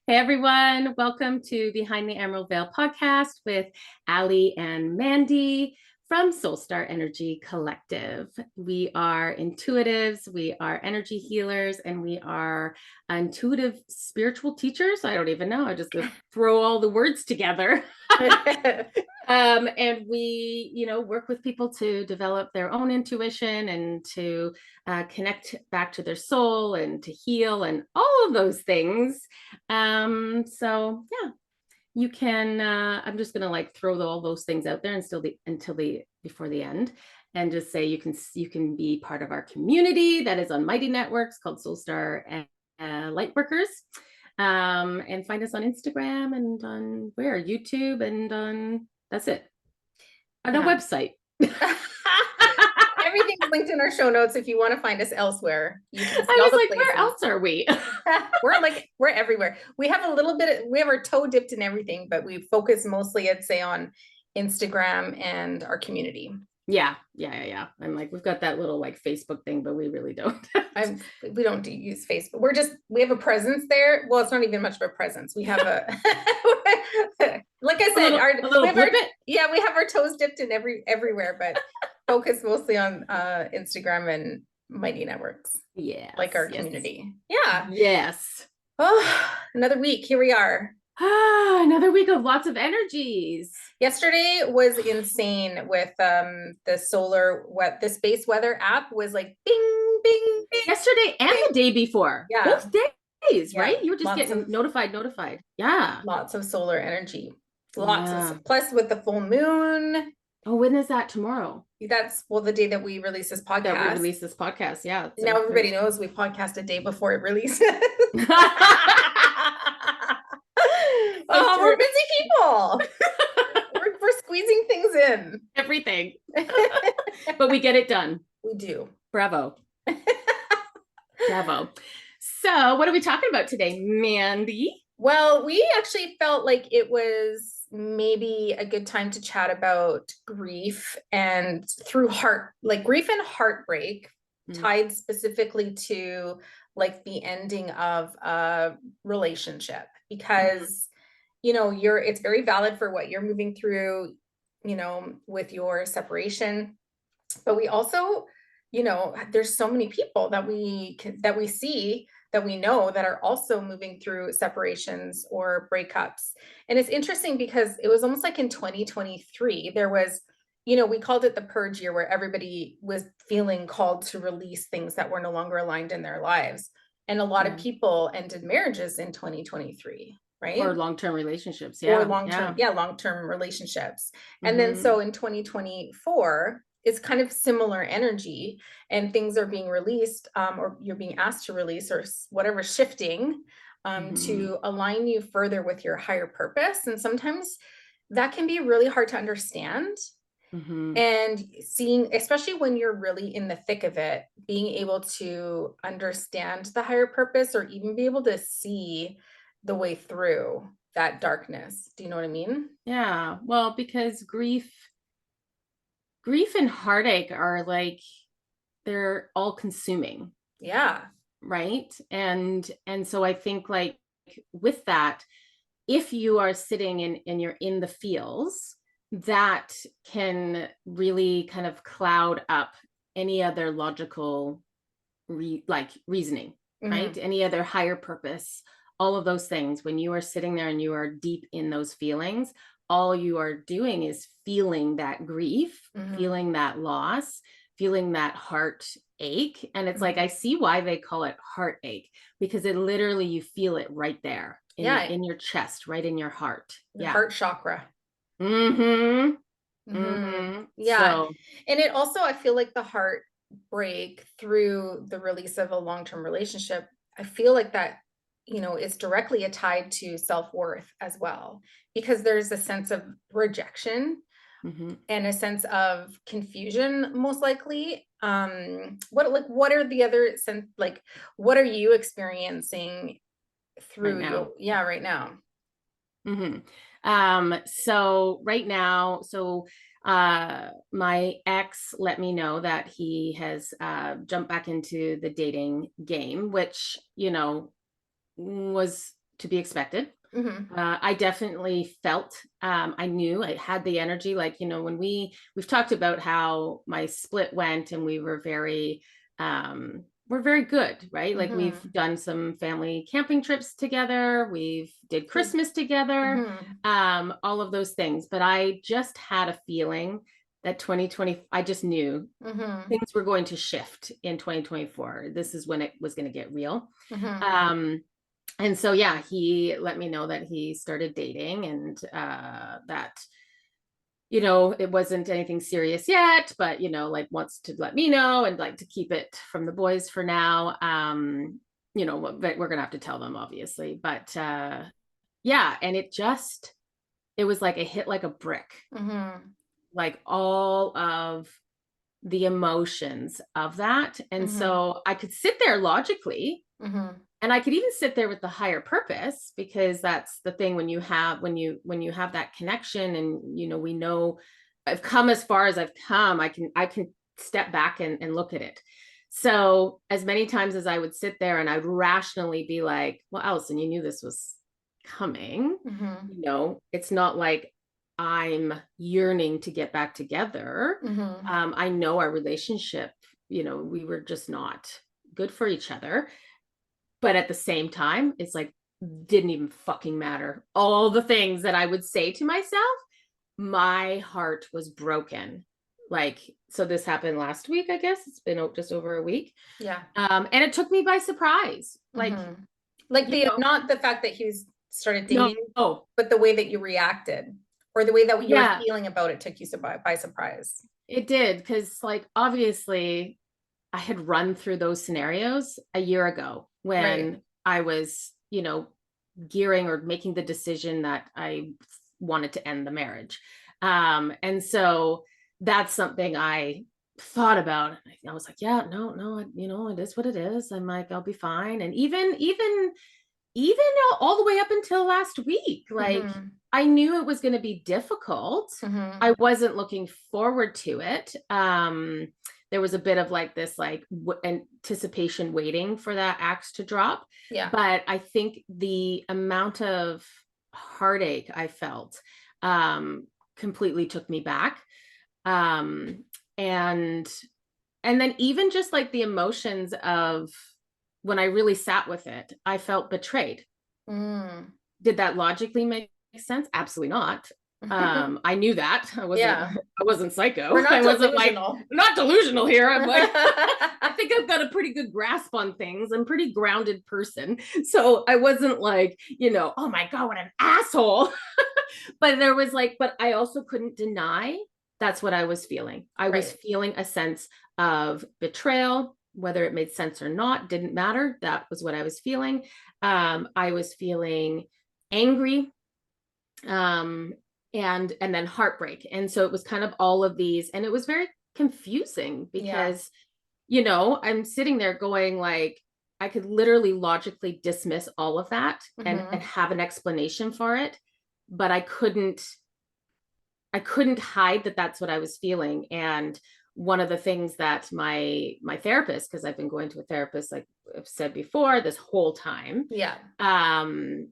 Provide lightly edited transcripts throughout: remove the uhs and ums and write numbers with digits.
Hey everyone, welcome to Behind the Emerald Veil podcast with Ali and Mandy from Soul Star Energy Collective. We are intuitives, we are energy healers, and we are intuitive spiritual teachers. I don't even know, I just throw all the words together. And we, work with people to develop their own intuition and to connect back to their soul and to heal and all of those things. So yeah, you can. I'm just gonna throw all those things out there and before the end, and just say you can be part of our community that is on Mighty Networks called Soul Star and Lightworkers. And find us on Instagram and on YouTube and on that's it. On our website. Everything's linked in our show notes if you want to find us elsewhere. You can see I all was the like, places. where else are we? We're everywhere. We have we have our toe dipped in everything, but we focus mostly, I'd say, on Instagram and our community. Yeah. I'm like, we've got that little Facebook thing, but we really don't. We don't use Facebook. We have a presence there. Well, it's not even much of a presence. We have like I said, we have our toes dipped in everywhere, but focus mostly on Instagram and Mighty Networks. Yeah. Like our community. Yeah. Yes. Oh, another week. Here we are. Another week of lots of energies. Yesterday was insane with the space weather app was like bing, bing, bing. Yesterday and the day before. Yeah. Both days, right? You were just getting notified. Yeah. Lots of solar energy. Plus with the full moon. Oh, when is that? Tomorrow? That's the day that we release this podcast. Yeah. So now everybody knows we podcast a day before it releases. Oh, we're busy people. we're squeezing things in. Everything. But we get it done. We do. Bravo. Bravo. So what are we talking about today, Mandy? Well, we actually felt like it was maybe a good time to chat about grief and grief and heartbreak tied specifically to the ending of a relationship, because it's very valid for what you're moving through, with your separation. But we also, there's so many people that we see that we know that are also moving through separations or breakups. And it's interesting because it was almost like in 2023, there was, we called it the purge year, where everybody was feeling called to release things that were no longer aligned in their lives. And a lot of people ended marriages in 2023. Right? Or long-term relationships. Yeah. Or long-term relationships. And then so in 2024, it's kind of similar energy, and things are being released, or you're being asked to release, or whatever, shifting to align you further with your higher purpose. And sometimes that can be really hard to understand. And seeing, especially when you're really in the thick of it, being able to understand the higher purpose, or even be able to see the way through that darkness. Do you know what I mean? Yeah. Well, because grief and heartache are they're all consuming. Yeah. Right. And so I think with that, if you are sitting and you're in the feels, that can really kind of cloud up any other logical reasoning, right? Any other higher purpose, all of those things. When you are sitting there and you are deep in those feelings, all you are doing is feeling that grief, feeling that loss, feeling that heartache. And it's I see why they call it heartache, because it literally, you feel it right there in your chest, right in your heart. The heart chakra. Yeah. So, and it also, I feel like the heartbreak through the release of a long-term relationship, I feel like that, it's directly tied to self-worth as well, because there's a sense of rejection and a sense of confusion, most likely. What are the other what are you experiencing through right now? So right now, my ex let me know that he has jumped back into the dating game, which, was to be expected. Mhm. I definitely felt, I knew I had the energy, like, you know, when we've talked about how my split went, and we're very good, right? Like, we've Mhm. done some family camping trips together. We've did Good. Christmas together, Mhm. all of those things. But I just had a feeling that 2020, I just knew Mhm. things were going to shift in 2024. This is when it was going to get real. Mhm. Um, and so, yeah, he let me know that he started dating, and that, you know, it wasn't anything serious yet, but, you know, like, wants to let me know, and like to keep it from the boys for now. You know, but we're going to have to tell them, obviously. But yeah, and it was like a hit like a brick, Mhm. like all of the emotions of that. And Mhm. so I could sit there logically, Mhm. and I could even sit there with the higher purpose, because that's the thing, when you have that connection, and, you know, we know I've come as far as I've come, I can step back and look at it. So as many times as I would sit there and I'd rationally be like, well, Allison, you knew this was coming. Mhm. You know, it's not like I'm yearning to get back together. Mhm. I know our relationship, you know, we were just not good for each other. But at the same time, it's like, didn't even fucking matter. All the things that I would say to myself, my heart was broken. Like, so this happened last week, I guess. It's been just over a week. Yeah. And it took me by surprise. Like, Mhm. Like, you the know, not the fact that he was started no, dating, but the way that you reacted, or the way that you were yeah, feeling about it took you by surprise. it did. Cause, like, obviously I had run through those scenarios a year ago Right. when I was, you know, gearing or making the decision that I wanted to end the marriage. And so that's something I thought about. I was like, yeah, no, you know, it is what it is. I'm like, I'll be fine. And even all the way up until last week, like, Mhm. I knew it was going to be difficult. I Mhm. wasn't looking forward to it. There was a bit of like this, like, anticipation, waiting for that axe to drop. Yeah. But I think the amount of heartache I felt, um, completely took me back. Um, and then even just like the emotions of when I really sat with it, I felt betrayed. Mm. Did that logically make sense? Absolutely not. I knew that. Yeah. I wasn't psycho. We're not I wasn't like, delusional. I'm not delusional here. I'm like, I think I've got a pretty good grasp on things. I'm a pretty grounded person. So I wasn't like, you know, oh my God, what an asshole. But there was like, but I also couldn't deny that's what I was feeling. I was Right. feeling a sense of betrayal, whether it made sense or not, didn't matter. That was what I was feeling. I was feeling angry, um, and then heartbreak. And so it was kind of all of these, and it was very confusing Yeah. because, you know, I'm sitting there going like, I could literally logically dismiss all of that and Mhm. have an explanation for it, but I couldn't hide that that's what I was feeling. And one of the things that my therapist, because I've been going to a therapist, like I've said before, this whole time, Yeah. um,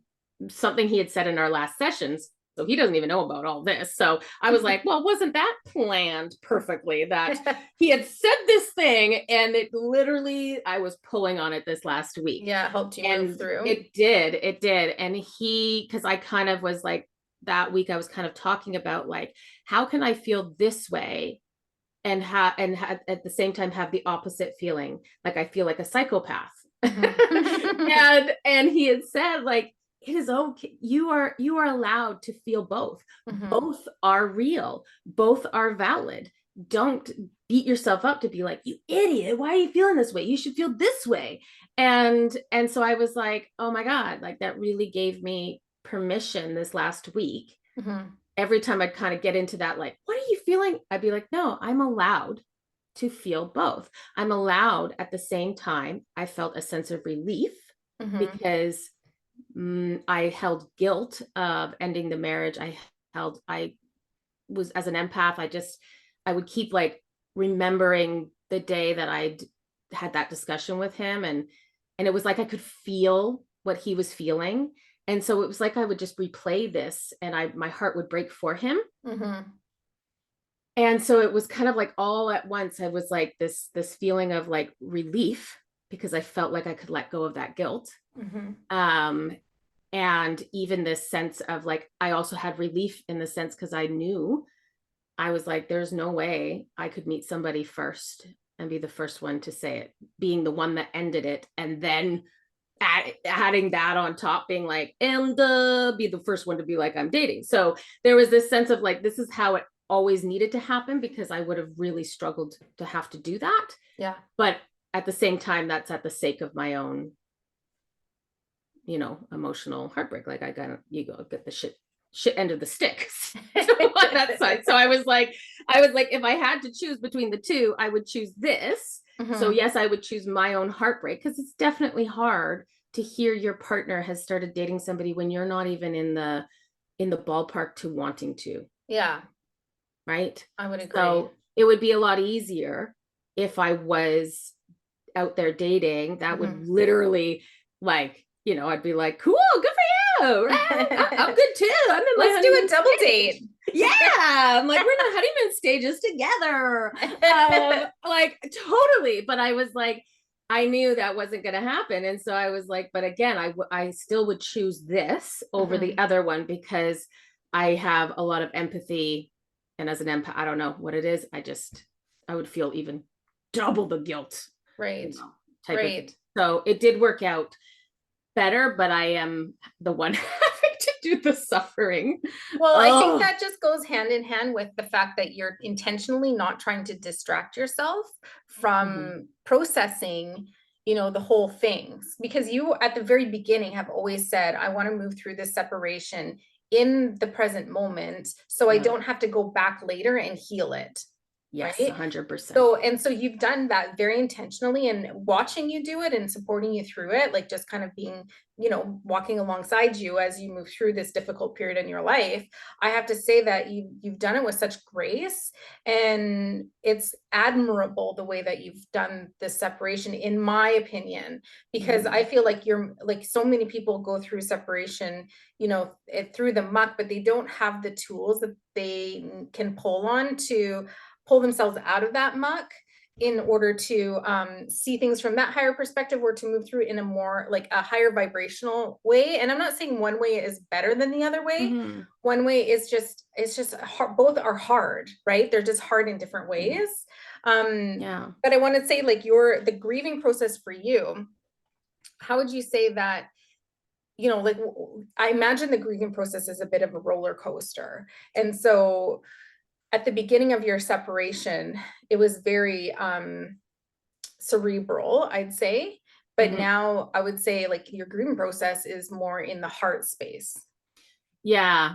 something he had said in our last sessions. So he doesn't even know about all this. So I was like, well, wasn't that planned perfectly that he had said this thing, and it literally, I was pulling on it this last week. Yeah, helped you move And through. it did. And because I kind of was like, that week I was kind of talking about like, how can I feel this way at the same time have the opposite feeling, like I feel like a psychopath. Mhm. And he had said like, it is okay, you are allowed to feel both. Mhm. Both are real, both are valid. Don't beat yourself up to be like, you idiot, why are you feeling this way, you should feel this way. And so I was like, oh my God, like that really gave me permission this last week. Mhm. Every time I'd kind of get into that, like, what are you feeling? I'd be like, no, I'm allowed to feel both. I'm allowed at the same time. I felt a sense of relief Mhm. because I held guilt of ending the marriage. I was, as an empath, I would keep like remembering the day that I'd had that discussion with him. And it was like I could feel what he was feeling. And so it was like I would just replay this and my heart would break for him. Mm-hmm. And so it was kind of like all at once, I was like this feeling of like relief because I felt like I could let go of that guilt. Mm-hmm. And even this sense of like, I also had relief in the sense because I knew, I was like, there's no way I could meet somebody first and be the first one to say it, being the one that ended it, and then adding that on top, being like, and be the first one to be like, I'm dating. So there was this sense of like, this is how it always needed to happen, because I would have really struggled to have to do that. Yeah. But at the same time, that's at the sake of my own, emotional heartbreak. Like you go get the shit end of the stick on that side. So I was like, if I had to choose between the two, I would choose this. Mm-hmm. So yes, I would choose my own heartbreak, because it's definitely hard to hear your partner has started dating somebody when you're not even in the ballpark to wanting to. Yeah. Right. I would agree. So it would be a lot easier if I was out there dating. That would literally, like, I'd be like, cool, good for you. I'm good too. Let's do a double date. Yeah. I'm like, we're in the honeymoon stages together. Like, totally. But I was like, I knew that wasn't going to happen. And so I was like, but again, I still would choose this over the other one, because I have a lot of empathy. And as an empath, I don't know what it is. I would feel even double the guilt. Right. Right. So it did work out better, but I am the one having to do the suffering. Well, I think that just goes hand in hand with the fact that you're intentionally not trying to distract yourself from processing, the whole things, because you at the very beginning have always said, I want to move through this separation in the present moment, so I don't have to go back later and heal it. Yes, right? 100%. So you've done that very intentionally, and watching you do it and supporting you through it, like just kind of being, walking alongside you as you move through this difficult period in your life. I have to say that you've done it with such grace, and it's admirable the way that you've done this separation, in my opinion, because I feel like you're like, so many people go through separation, through the muck, but they don't have the tools that they can pull on to pull themselves out of that muck in order to see things from that higher perspective, or to move through in a more like a higher vibrational way. And I'm not saying one way is better than the other way. One way is it's just hard. Both are hard, right? They're just hard in different ways. But I want to say, like, the grieving process for you, how would you say that, like, I imagine the grieving process is a bit of a roller coaster. And so at the beginning of your separation, it was very cerebral, I'd say. But now I would say, like, your grieving process is more in the heart space. Yeah,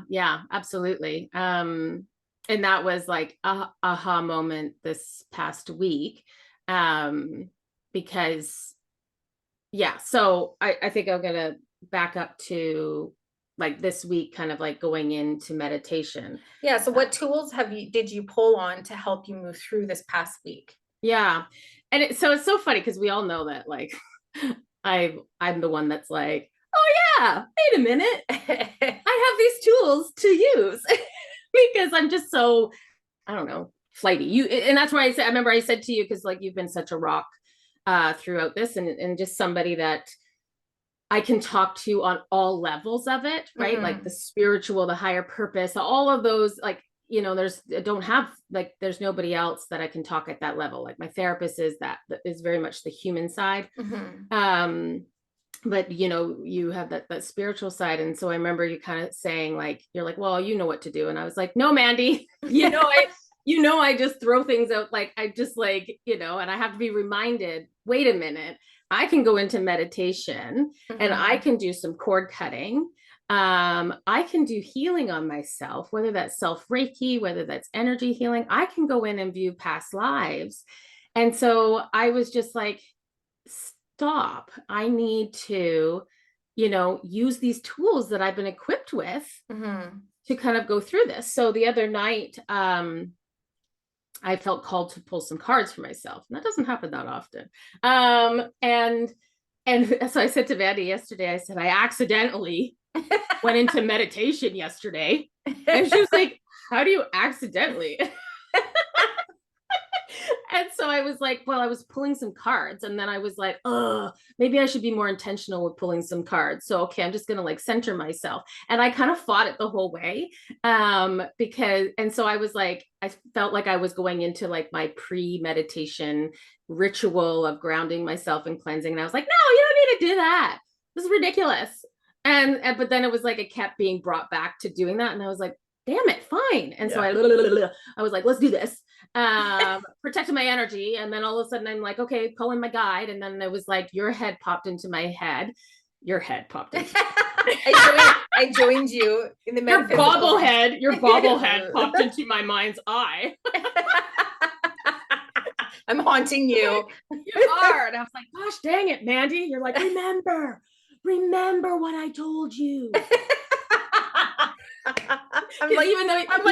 absolutely. And that was like a aha moment this past week. Because so I think I'm gonna back up to like this week, kind of like going into meditation. Yeah. So what tools did you pull on to help you move through this past week? Yeah. And so it's so funny, because we all know that, like, I'm the one that's like, oh yeah, wait a minute. I have these tools to use because I'm just so, I don't know, flighty. And that's why I remember I said to you, because like, you've been such a rock throughout this, and just somebody that I can talk to on all levels of it, right? Like the spiritual, the higher purpose, all of those, like, there's nobody else that I can talk at that level. Like my therapist is very much the human side. But you have that spiritual side. And so I remember you kind of saying, like, you're like, well, you know what to do. And I was like, no, Mandy, I just throw things out. Like, I just like, and I have to be reminded, wait a minute, I can go into meditation and I can do some cord cutting. I can do healing on myself, whether that's self Reiki, whether that's energy healing. I can go in and view past lives. And so I was just like, stop. I need to, use these tools that I've been equipped with to kind of go through this. So the other night, I felt called to pull some cards for myself. And that doesn't happen that often. And so I said to Mandy yesterday, I said, I accidentally went into meditation yesterday. And she was like, how do you accidentally? And so I was like, well, I was pulling some cards, and then I was like, oh, maybe I should be more intentional with pulling some cards. So, okay, I'm just going to like center myself. And I kind of fought it the whole way. And so I was like, I felt like I was going into like my pre-meditation ritual of grounding myself and cleansing. And I was like, no, you don't need to do that. This is ridiculous. But then it was like, it kept being brought back to doing that. And I was like, damn it, fine. And so I was like, let's do this. Protecting my energy. And then all of a sudden I'm like, okay, call in my guide. And then it was like, your head popped into my head. Your head popped into I joined you in the metaphysical. Your bobblehead popped into my mind's eye. I'm haunting you. You are. And I was like, gosh dang it, Mandy. You're like, remember what I told you. I'm like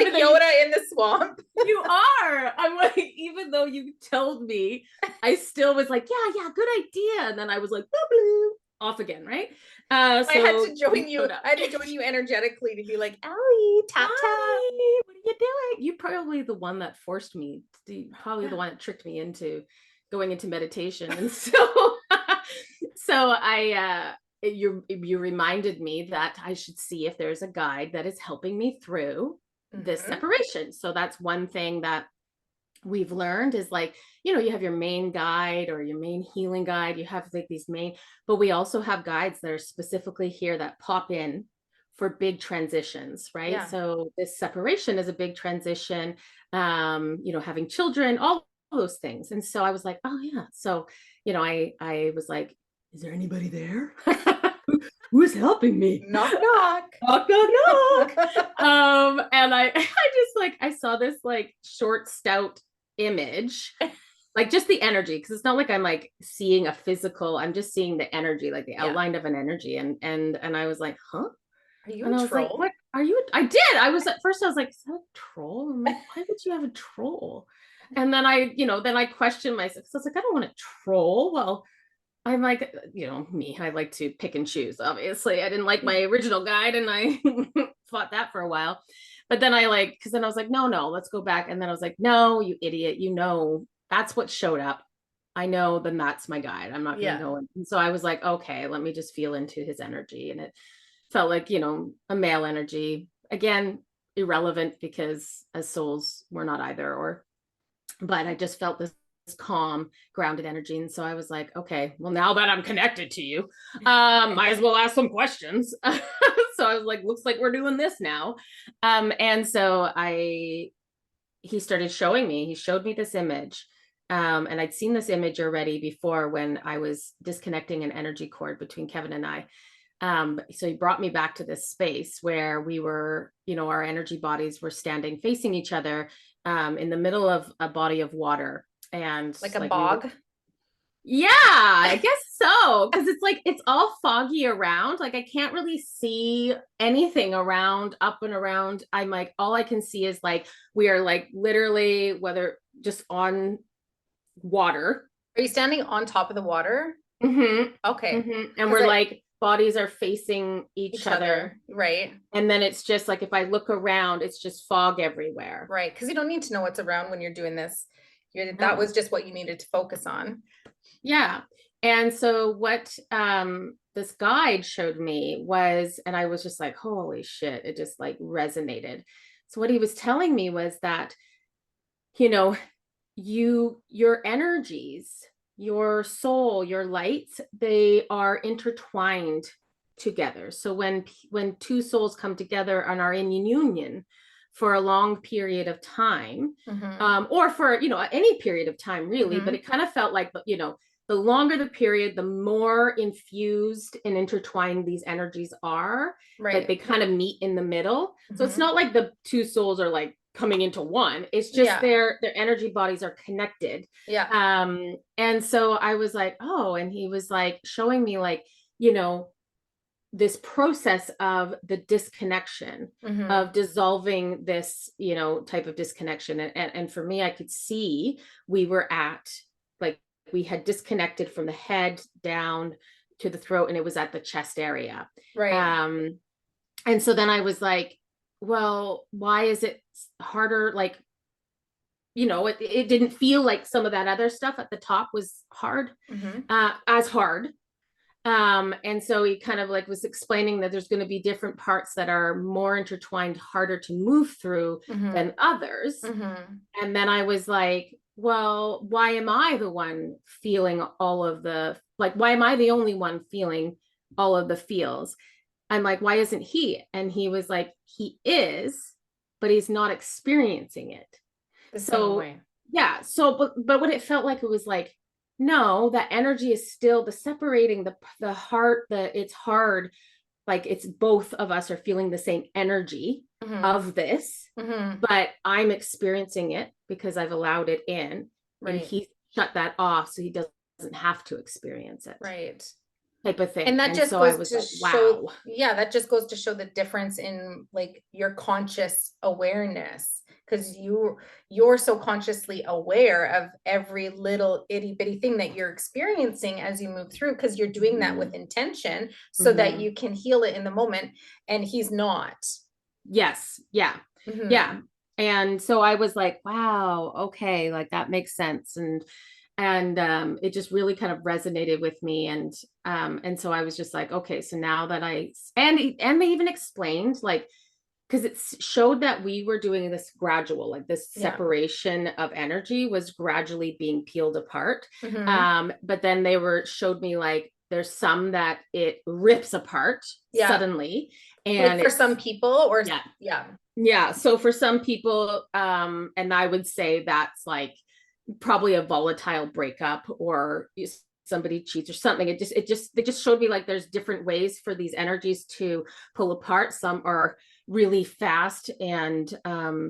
Yoda in the swamp. You are. I'm like, even though you told me, I still was like, yeah, good idea. And then I was like, boo, boo, off again, right? So I had to join you. I had to join you energetically to be like, Allie, tap tap. What are you doing? You probably the one that forced me. Probably the one that tricked me into going into meditation. And so you reminded me that I should see if there's a guide that is helping me through this separation. So that's one thing that we've learned is like, you have your main guide or your main healing guide. You have like these but we also have guides that are specifically here that pop in for big transitions, right? Yeah. So this separation is a big transition, having children, all those things. And so I was like, oh yeah. So, I was like, is there anybody there? Who's helping me? Knock, knock. Knock, knock, knock. And I just like, I saw this like short, stout image, like just the energy. Cause it's not like I'm like seeing a physical, I'm just seeing the energy, like the outline of an energy. And I was like, huh? Are you a troll? Like, what are you? I did. I was at first, I was like, is that a troll? I'm like, why would you have a troll? And then I questioned myself. So I was like, I don't want a troll. Well, I'm like, me, I like to pick and choose. Obviously, I didn't like my original guide and I fought that for a while. But then because then I was like, no, let's go back. And then I was like, no, you idiot. That's what showed up. I know, then that's my guide. I'm not going to go in. And so I was like, okay, let me just feel into his energy. And it felt like, a male energy. Again, irrelevant because as souls, we're not either but I just felt this calm, grounded energy. And so I was like, okay, well, now that I'm connected to you, might as well ask some questions. So I was like, looks like we're doing this now. And so he showed me this image. And I'd seen this image already before when I was disconnecting an energy cord between Kevin and I. So he brought me back to this space where we were, our energy bodies were standing facing each other in the middle of a body of water. And like a bog. Yeah, I guess so. Because it's all foggy around. Like I can't really see anything around, up and around. I'm like, all I can see is like, we are like literally whether just on water. Are you standing on top of the water? Mm-hmm. Okay. Mm-hmm. And we're like, bodies are facing each other. Right. And then it's just like, if I look around, it's just fog everywhere. Right. Because you don't need to know what's around when you're doing this. That was just what you needed to focus on. Yeah. And so what this guide showed me was, and I was just like, holy shit, it just like resonated. So what he was telling me was that, your energies, your soul, your lights, they are intertwined together. So when two souls come together and are in union for a long period of time, or for, any period of time really, but it kind of felt like, the longer the period, the more infused and intertwined these energies are, right? That they kind of meet in the middle. So it's not like the two souls are like coming into one. It's just their energy bodies are connected. Yeah. And so I was like, oh, and he was like showing me like, this process of the disconnection, of dissolving this, type of disconnection. And for me, I could see we were at like, we had disconnected from the head down to the throat, and it was at the chest area. Right. And so then I was like, well, why is it harder? Like, it didn't feel like some of that other stuff at the top was hard, as hard. And so he kind of like was explaining that there's going to be different parts that are more intertwined, harder to move through than others. And then I was like, well, why am I the one feeling all of why am I the only one feeling all of the feels? I'm like, why isn't he? And he was like, he is, but he's not experiencing it the same way. Yeah. So, but what it felt like, it was like, no, that energy is still the separating the heart, it's hard. Like, it's both of us are feeling the same energy of this, but I'm experiencing it because I've allowed it in, and he shut that off so he doesn't have to experience it. Right. Type of thing. And that just so goes I was to like, show, wow. yeah, that just goes to show the difference in like your conscious awareness, because you're so consciously aware of every little itty bitty thing that you're experiencing as you move through, because you're doing that with intention so that you can heal it in the moment, and he's not. Yes. Yeah. Yeah. And so I was like, wow, okay, like that makes sense. And it just really kind of resonated with me. And so I was just like, okay, so now that and they even explained, like, because it showed that we were doing this gradual, like this separation of energy was gradually being peeled apart. But then showed me like, there's some that it rips apart suddenly. And like for some people, or yeah. So for some people, and I would say that's like probably a volatile breakup, or somebody cheats or something. They just showed me like there's different ways for these energies to pull apart. Some are really fast and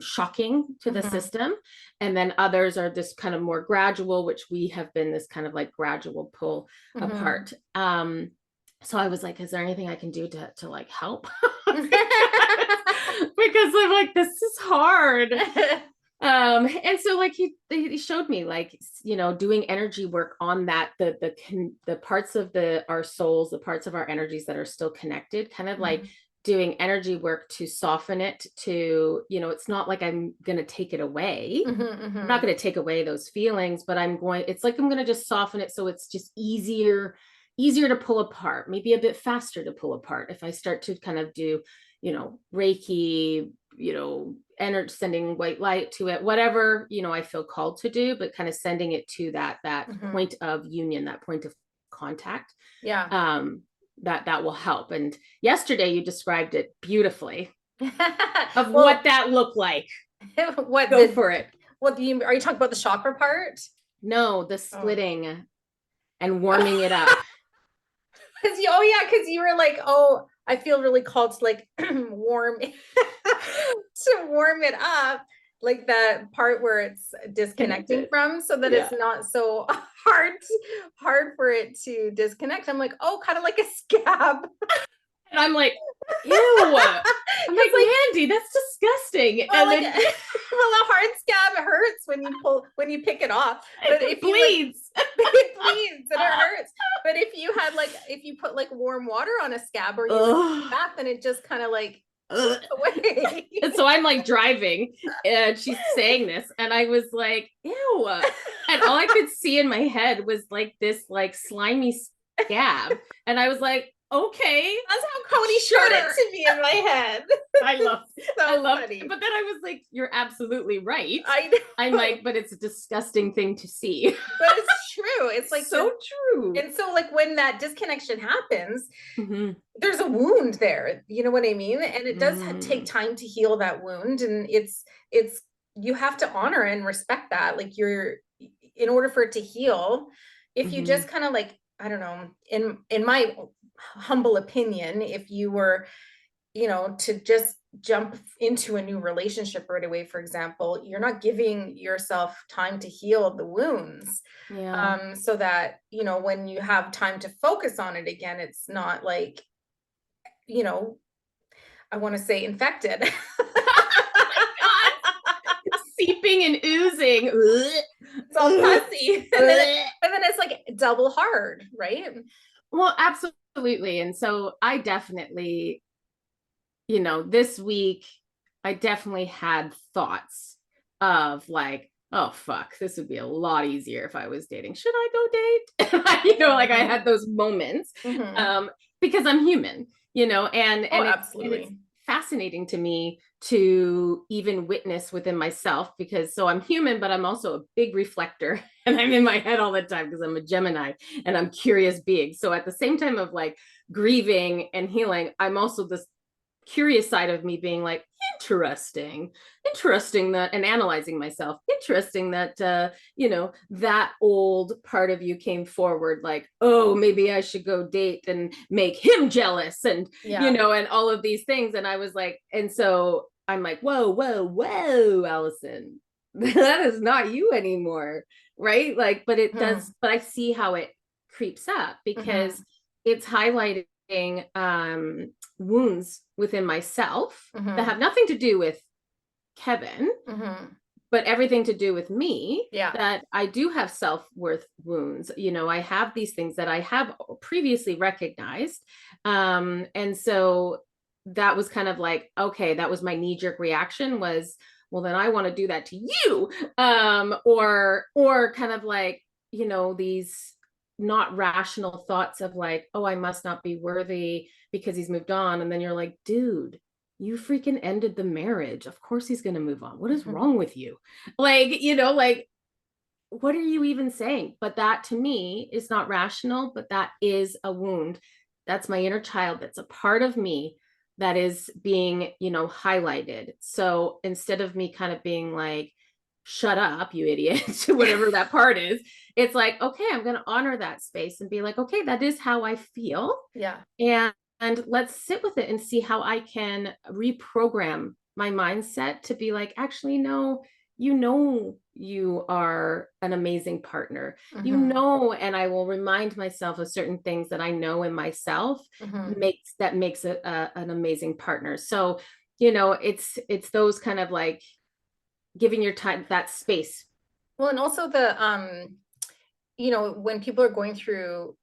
shocking to the system, and then others are just kind of more gradual, which we have been this kind of like gradual pull apart. So I was like, is there anything I can do to like help? Because I'm like, this is hard. And so like he showed me like, doing energy work on that, the parts of our souls, the parts of our energies that are still connected, kind of like doing energy work to soften it, to, it's not like I'm going to take it away. I'm not going to take away those feelings, but it's like, I'm going to just soften it. So it's just easier to pull apart, maybe a bit faster to pull apart. If I start to kind of do, Reiki, energy, sending white light to it, whatever, I feel called to do, but kind of sending it to that point of union, that point of contact. Yeah. That will help. And yesterday you described it beautifully of what that looked like. Go for it. Are you talking about the chakra part? No, the splitting and warming it up. Because you were like, oh, I feel really called to like warm it up, like that part where it's disconnecting from, so that it's not so hard for it to disconnect. I'm like, oh, kind of like a scab. And I'm like, ew. I'm like, Mandy, that's disgusting. Well, and then well, a hard scab hurts when you pick it off. But it bleeds. It bleeds and it hurts. But if you put like warm water on a scab, or you bath, then it just kind of like away. And so I'm like driving, and she's saying this, and I was like, ew. And all I could see in my head was like this like slimy scab. And I was like, okay, that's how Cody showed it to me in my head. I love it. But then I was like, you're absolutely right. I'm like, but it's a disgusting thing to see. But it's true. It's like so true. And so like when that disconnection happens, there's a wound there. You know what I mean? And it does take time to heal that wound. And it's you have to honor and respect that. Like in order for it to heal, if you just kind of like, I don't know, in my humble opinion, if you were, to just jump into a new relationship right away, for example, you're not giving yourself time to heal the wounds. So that, when you have time to focus on it again, it's not like, I want to say infected. Seeping and oozing. It's all pussy. And then it's like double hard, right? Well, absolutely. And so I definitely, this week I definitely had thoughts of like, oh fuck, this would be a lot easier if I was dating. Should I go date? Like I had those moments Mm-hmm. um because I'm human, and Oh, it's absolutely. fascinating to me to even witness within myself, because so I'm human, but I'm also a big reflector and I'm in my head all the time because I'm a Gemini and I'm curious being. So at the same time of like grieving and healing, I'm also this curious side of me being like, interesting that, and analyzing myself, interesting that that old part of you came forward, like, oh, maybe I should go date and make him jealous, and Yeah. and all of these things. And I was like, and so I'm like, whoa, Allison, that is not you anymore, right? Like, but it Mm-hmm. does, but I see how it creeps up because Mm-hmm. it's highlighting wounds within myself that Mm-hmm. have nothing to do with Kevin, Mm-hmm. but everything to do with me, Yeah. that I do have self-worth wounds. I have these things that I have previously recognized. And so that was kind of like, okay, that was my knee-jerk reaction was, well, then I want to do that to you. Or kind of like, these not rational thoughts of like, oh, I must not be worthy because he's moved on. And then you're like, dude, you freaking ended the marriage. Of course he's going to move on. What is Mm-hmm. wrong with you? Like, like, what are you even saying? But that to me is not rational, but that is a wound. That's my inner child. That's a part of me that is being, highlighted. So instead of me kind of being like, shut up, you idiot, whatever that part is, it's like, okay, I'm going to honor that space and be like, okay, that is how I feel. Yeah. And let's sit with it and see how I can reprogram my mindset to be like, actually, no, you are an amazing partner. Mm-hmm. And I will remind myself of certain things that I know in myself Mm-hmm. makes an amazing partner. So, it's those kind of like giving your time that space. Well, and also the when people are going through,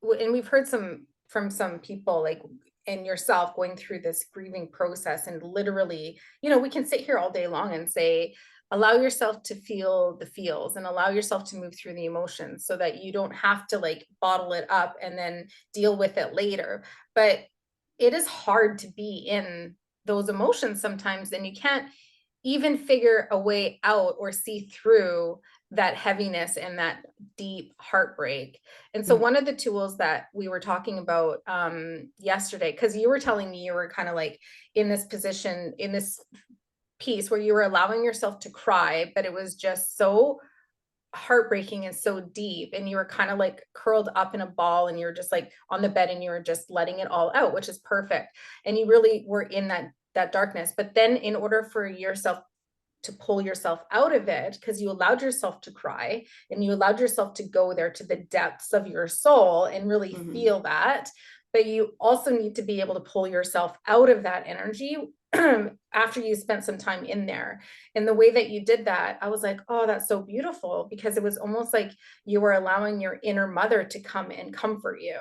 and we've heard some from some people, like, and yourself going through this grieving process, and literally, we can sit here all day long and say, allow yourself to feel the feels and allow yourself to move through the emotions so that you don't have to like bottle it up and then deal with it later. But it is hard to be in those emotions sometimes, and you can't even figure a way out or see through that heaviness and that deep heartbreak. And so Mm-hmm. one of the tools that we were talking about yesterday, because you were telling me you were kind of like in this position, in this piece where you were allowing yourself to cry, but it was just so heartbreaking and so deep, and you were kind of like curled up in a ball and you were just like on the bed and you were just letting it all out, which is perfect. And you really were in that darkness. But then in order for yourself to pull yourself out of it, because you allowed yourself to cry and you allowed yourself to go there to the depths of your soul and really Mm-hmm. feel that. But you also need to be able to pull yourself out of that energy after you spent some time in there. And the way that you did that, I was like, oh, that's so beautiful, because it was almost like you were allowing your inner mother to come and comfort you.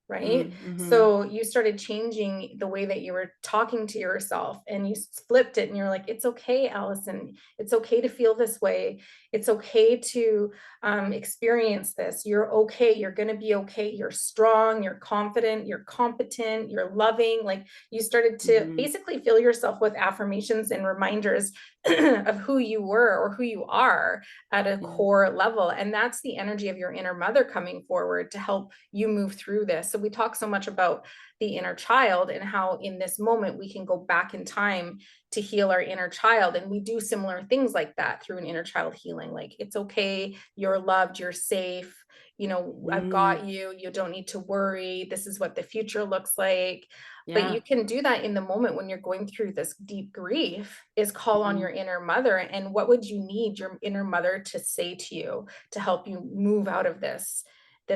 Right. Mm-hmm. So you started changing the way that you were talking to yourself, and you flipped it and you're like, it's okay, Allison. It's okay to feel this way. It's okay to experience this. You're okay. You're going to be okay. You're strong. You're confident. You're competent. You're loving. Like, you started to Mm-hmm. basically fill yourself with affirmations and reminders of who you were or who you are at a Yeah. core level. And that's the energy of your inner mother coming forward to help you move through this. So we talk so much about the inner child and how in this moment we can go back in time to heal our inner child. And we do similar things like that through an inner child healing. Like, it's okay, you're loved, you're safe, I've Mm, got you, you don't need to worry, this is what the future looks like. But yeah. you can do that in the moment when you're going through this deep grief, is call on your Mhm. inner mother. And what would you need your inner mother to say to you to help you move out of this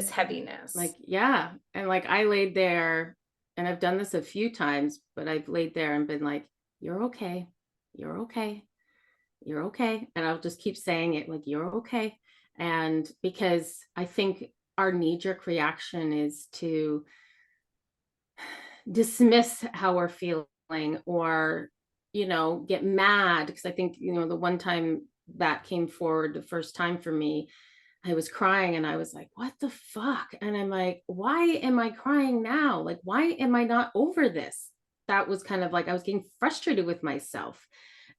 heaviness? Like, yeah. And like I laid there, and I've done this a few times, but I've laid there and been like, you're okay. You're okay. You're okay. And I'll just keep saying it like, you're okay. And because I think our knee-jerk reaction is to dismiss how we're feeling, or, get mad. Because I think, the one time that came forward the first time for me, I was crying and I was like, what the fuck? And I'm like, why am I crying now? Like, why am I not over this? That was kind of like, I was getting frustrated with myself.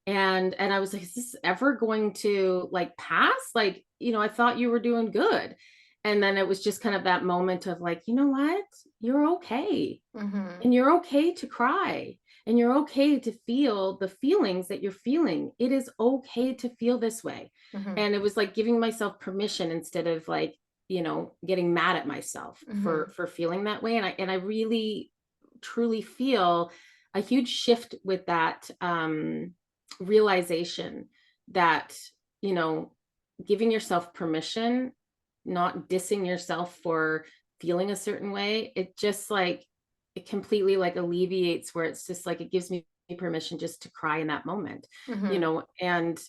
And I was like, is this ever going to like pass? Like, I thought you were doing good. And then it was just kind of that moment of like, you know what? You're okay. Mm-hmm. And you're okay to cry. And you're okay to feel the feelings that you're feeling. It is okay to feel this way. Mm-hmm. And it was like giving myself permission instead of like, getting mad at myself Mm-hmm. for feeling that way. And I really truly feel a huge shift with that realization that, you know, giving yourself permission, not dissing yourself for feeling a certain way, it just like, it completely like alleviates, where it's just like, it gives me permission just to cry in that moment, Mm-hmm. and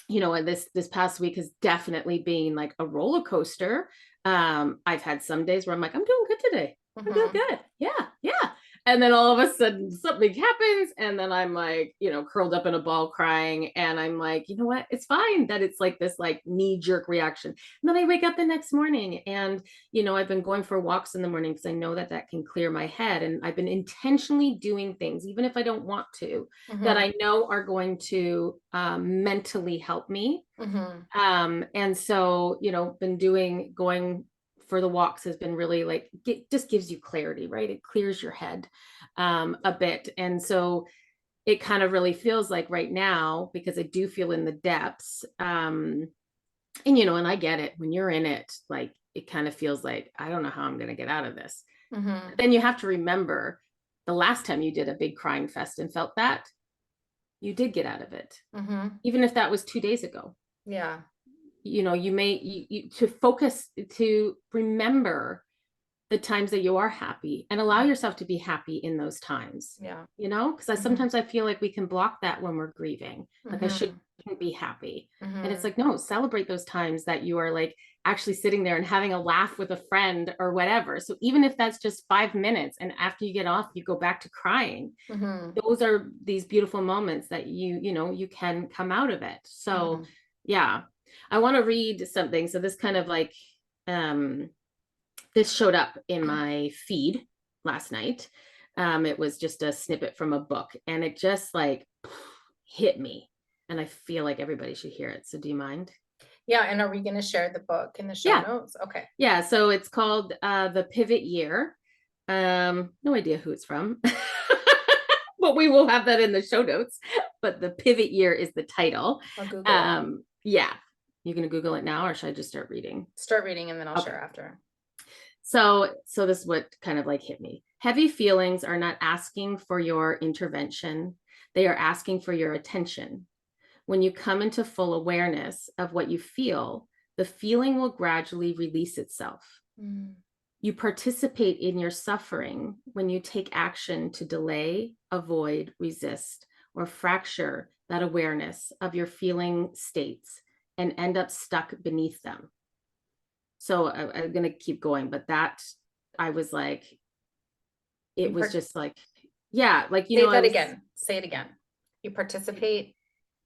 and this past week has definitely been like a roller coaster. I've had some days where I'm like, I'm doing good today. I'm doing Mm-hmm. good. Yeah, yeah. And then all of a sudden something happens, and then I'm like, curled up in a ball crying, and I'm like, you know what? It's fine that it's like this like knee jerk reaction. And then I wake up the next morning, and I've been going for walks in the morning because I know that that can clear my head, and I've been intentionally doing things, even if I don't want to, that Mm-hmm. I know are going to mentally help me. Mm-hmm. And so, been going for the walks has been really like, just gives you clarity, right? It clears your head a bit. And so it kind of really feels like right now, because I do feel in the depths. And I get it, when you're in it, like it kind of feels like, I don't know how I'm going to get out of this. Mm-hmm. But then you have to remember, the last time you did a big crying fest and felt that, you did get out of it, Mm-hmm. even if that was 2 days ago. Yeah. You may to focus, to remember the times that you are happy, and allow yourself to be happy in those times. Yeah. Because Mm-hmm. I feel like we can block that when we're grieving, like I Mm-hmm. shouldn't be happy. And it's Mm-hmm. like, no, celebrate those times that you are like actually sitting there and having a laugh with a friend or whatever. So even if that's just 5 minutes, and after you get off you go back to crying, Mm-hmm. those are these beautiful moments that you can come out of it. So Mm-hmm. yeah, I want to read something. So this kind of like, um this showed up in my feed last night. It was just a snippet from a book, and it just like hit me, and I feel like everybody should hear it. So do you mind? Yeah. And are we going to share the book in the show Yeah, notes? Okay. yeah. So it's called The Pivot Year. No idea who it's from. But we will have that in the show notes. But The Pivot Year is the title. I'll Google it. Yeah. You're going to Google it now, or should I just start reading? Start reading and then I'll Okay. share after. So this is what kind of like hit me. Heavy feelings are not asking for your intervention. They are asking for your attention. When you come into full awareness of what you feel, the feeling will gradually release itself. Mm. You participate in your suffering when you take action to delay, avoid, resist, or fracture that awareness of your feeling states and end up stuck beneath them. So I'm going to keep going, but that, I was like, it was just like, yeah, like, Say I that was, again. Say it again. You participate.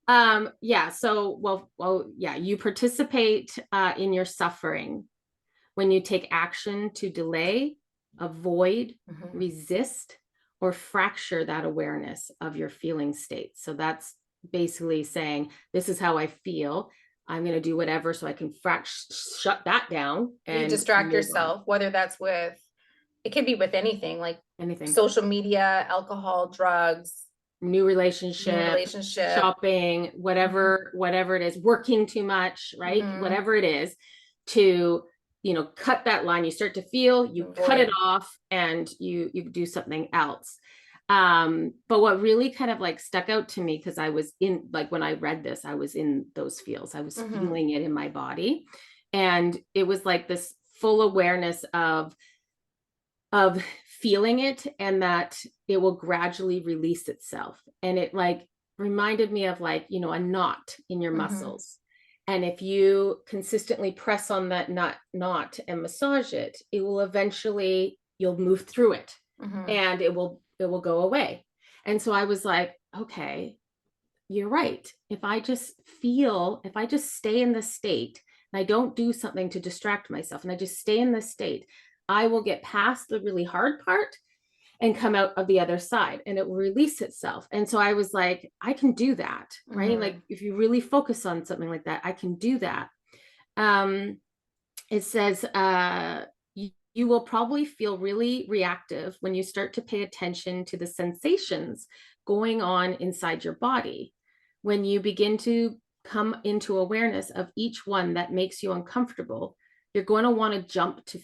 yeah. So, yeah, you participate in your suffering when you take action to delay, avoid, Mm-hmm. resist, or fracture that awareness of your feeling state. So that's basically saying, this is how I feel. I'm going to do whatever so I can shut that down You and distract move on. yourself, whether that's with, it could be with anything like Anything. social media, alcohol, drugs, New relationship, shopping, whatever it is, working too much, right? Mm-hmm. Whatever it is, to cut that line. You start to feel, you cut it off, and you do something else. But what really kind of like stuck out to me, because I was in, like, when I read this, I was in those feels. I was feeling it in my body, and it was like this full awareness of feeling it, and that it will gradually release itself. And it like reminded me of like, a knot in your muscles. And if you consistently press on that knot and massage it, it will eventually, you'll move through it, and it will go away. And so I was like, okay, you're right. If I just stay in this state and I don't do something to distract myself and I just stay in this state, I will get past the really hard part and come out of the other side, and it will release itself. And so I was like, I can do that, right? Like if you really focus on something like that, I can do that. It says, you will probably feel really reactive when you start to pay attention to the sensations going on inside your body. When you begin to come into awareness of each one that makes you uncomfortable, you're going to want to jump to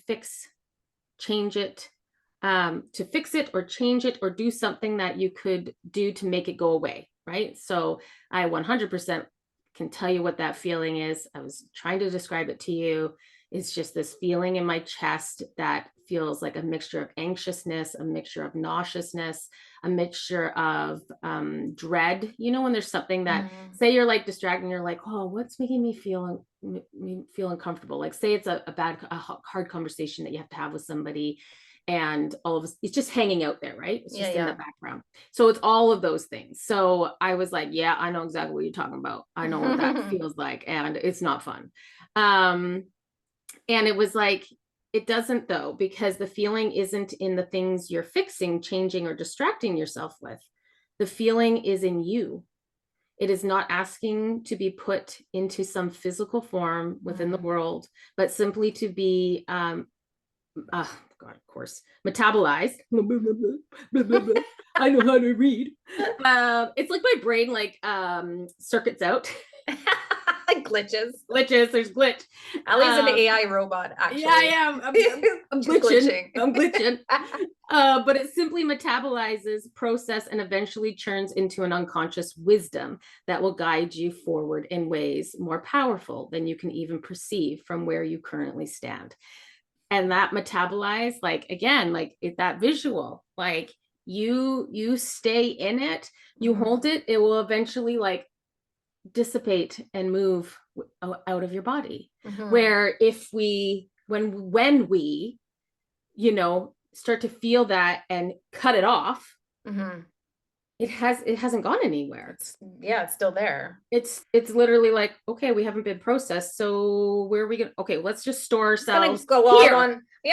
change it, to fix it or change it or do something that you could do to make it go away, right? So I 100% can tell you what that feeling is. I was trying to describe it to you. It's just this feeling in my chest that feels like a mixture of anxiousness, a mixture of nauseousness, a mixture of dread. You know, when there's something that, say you're like distracting, you're like, oh, what's making me feel uncomfortable? Like say it's a hard conversation that you have to have with somebody, and all of us, it's just hanging out there, right? It's just in the background. So it's all of those things. So I was like, yeah, I know exactly what you're talking about. I know what that feels like, and it's not fun. And it was like, it doesn't though, because the feeling isn't in the things you're fixing, changing, or distracting yourself with. The feeling is in you. It is not asking to be put into some physical form within the world, but simply to be, God, of course, metabolized. I know how to read. It's like my brain circuits out. Glitches. There's glitch. Ellie's an AI robot, actually. Yeah, I am. I'm glitching. I'm glitching. But it simply metabolizes, process, and eventually churns into an unconscious wisdom that will guide you forward in ways more powerful than you can even perceive from where you currently stand. And that metabolize, like again, like that visual, like you stay in it, you hold it, it will eventually like dissipate and move out of your body. Where if when we, start to feel that and cut it off, it hasn't gone anywhere. It's still there. It's literally like, okay, we haven't been processed, so where are we gonna, okay, let's just store ourselves here.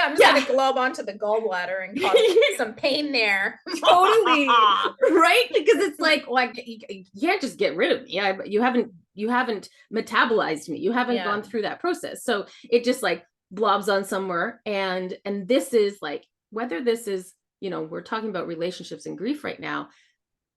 I'm just gonna glob onto the gallbladder and cause some pain there. Totally. Right, because it's like you can't just get rid of me. You haven't metabolized me, you haven't gone through that process, so it just like blobs on somewhere. And this is like, whether this is, we're talking about relationships and grief right now,